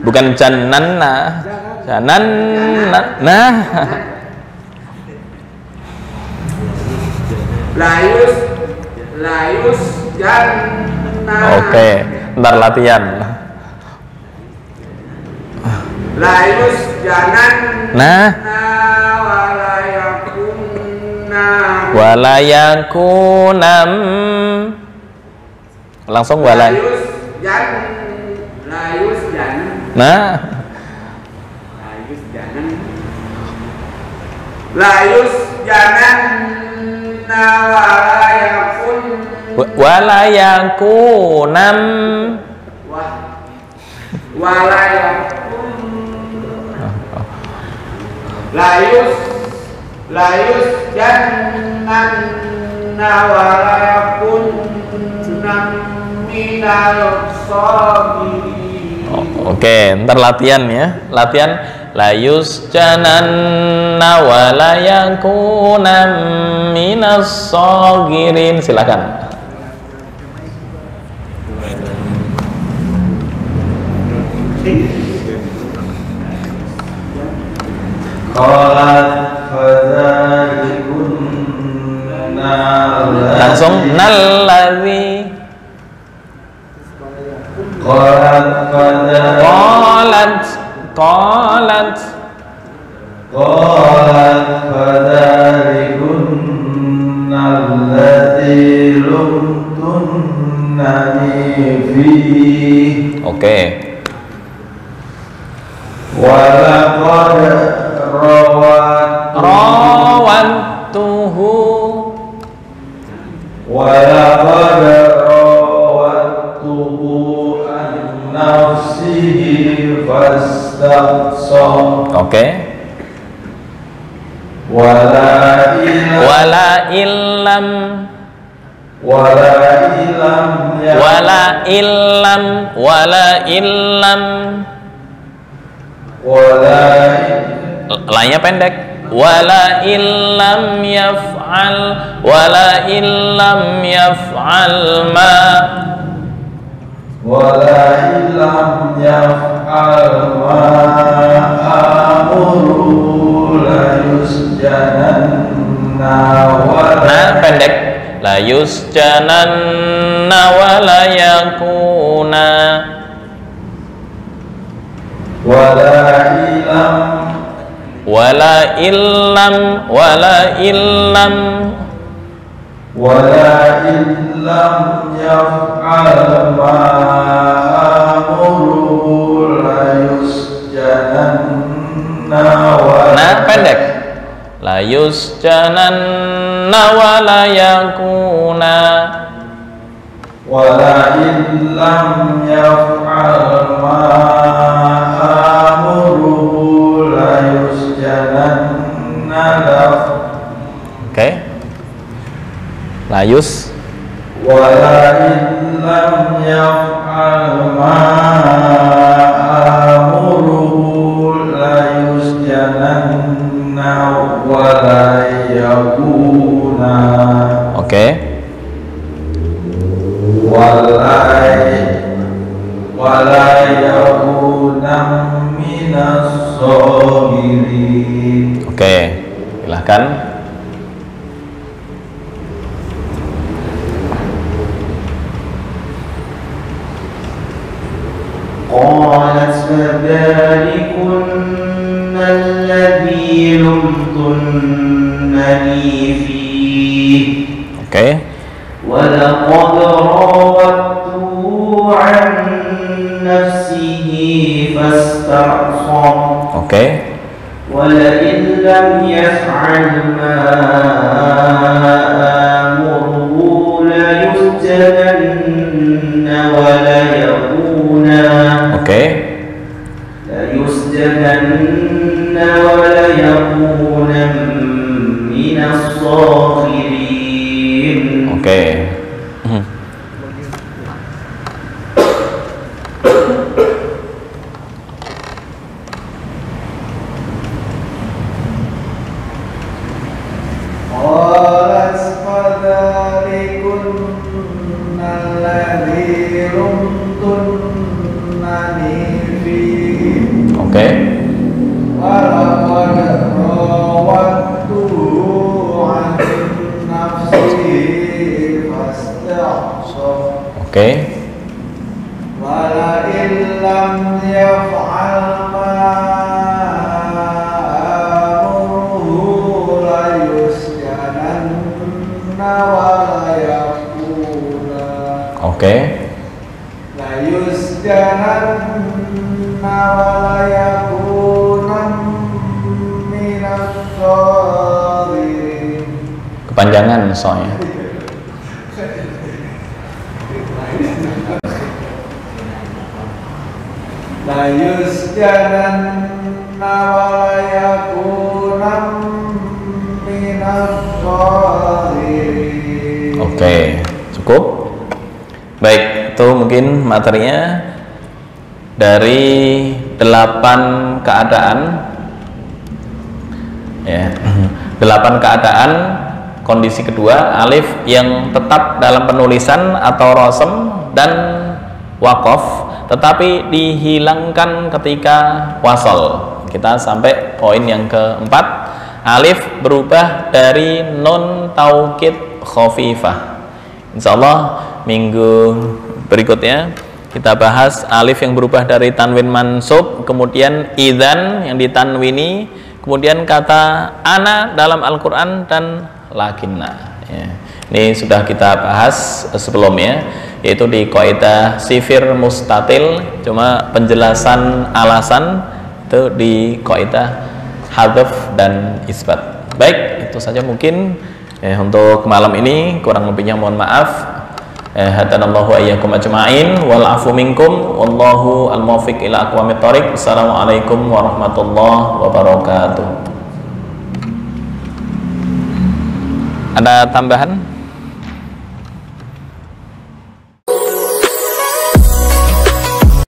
[SPEAKER 2] bukan jananna. Nah.
[SPEAKER 3] Layus janna.
[SPEAKER 2] Oke, ntar latihan.
[SPEAKER 3] Layus janan.
[SPEAKER 2] Nah. Walayakunam. Langsung
[SPEAKER 3] Layus jan.
[SPEAKER 2] Nah.
[SPEAKER 3] Layus janan.
[SPEAKER 2] Walayakunam.
[SPEAKER 3] Layus jannan walayakunam minal sabirin.
[SPEAKER 2] Oke, ntar latihan ya. Latihan layus jananna walayakunam minas sagirin. Silakan. Langsung nalladzi. Qalat
[SPEAKER 5] fadhalikunna alladzi lumtunnani fihi.
[SPEAKER 2] Oke.
[SPEAKER 5] Walaqad
[SPEAKER 2] rawantuhu.
[SPEAKER 5] Walaqad rawattuhu an nafsihi fastaqsam.
[SPEAKER 2] Oke. Wala illam lainnya pendek. Wala illam yaf'al ma amuru la yusjananna nah pendek la yusjananna wala yakuna wala illam
[SPEAKER 5] lam yaf'al ma amruhu la yusjananna wa
[SPEAKER 2] Nah, pendek. La yusjananna wa la yakuna.
[SPEAKER 5] wala illam yaf'al ma amruhu la yusjananna
[SPEAKER 2] Oke. Layus.
[SPEAKER 5] wala illam yaf'al ma amruhu la yusjananna wa la yakuna
[SPEAKER 2] Oke.
[SPEAKER 5] wala yakuna minas sabirin.
[SPEAKER 2] Oke. Silahkan.
[SPEAKER 4] قالت فذلكن الذي لمتنني فيه
[SPEAKER 2] Oke.
[SPEAKER 4] ولقد راودته عن نفسه فاستعصم
[SPEAKER 2] Oke.
[SPEAKER 4] ولئن لم يفعل ما آمره ليسجنن وليكونا
[SPEAKER 2] Oke.
[SPEAKER 4] ليسجنن وليكونا من الصاغرين.
[SPEAKER 2] Oke.
[SPEAKER 5] qalat fadhalikunna alladhi lumtunnani fihi
[SPEAKER 2] Oke.
[SPEAKER 5] walaqad rawattuhu an nafsihi fasta'sam
[SPEAKER 2] Oke.
[SPEAKER 5] wala illam yaf'al ma amruhu la yusjananna wa la yakuna
[SPEAKER 2] Oke.
[SPEAKER 5] la yusjananna wa la yakuna minas sabirin.
[SPEAKER 2] Kepanjangan soalnya.
[SPEAKER 5] La yusjananna wa la yakuna minas sabirin.
[SPEAKER 2] Oke, cukup. Baik, itu mungkin materinya dari 8 keadaan. Ya, 8 keadaan. Kondisi kedua, alif yang tetap dalam penulisan atau rosem dan wakof, tetapi dihilangkan ketika wasol. Kita sampai poin yang keempat. Alif berubah dari nun taukid khafifah. Insyaallah minggu berikutnya kita bahas alif yang berubah dari tanwin mansub, kemudian idzan yang ditanwini, kemudian kata ana dalam Al-Quran dan lakinna. Ya. Ini sudah kita bahas sebelumnya, yaitu di kaidah sifir mustatil, cuma penjelasan alasan itu di kaidah hadzf dan isbat. Baik, itu saja mungkin untuk malam ini, kurang lebihnya mohon maaf. Hadanallahu ayyakum ajma'in wal afu minkum wallahu al-muwaffiq ila aqwamit thoriq. Assalamualaikum warahmatullahi wabarakatuh. Ada tambahan?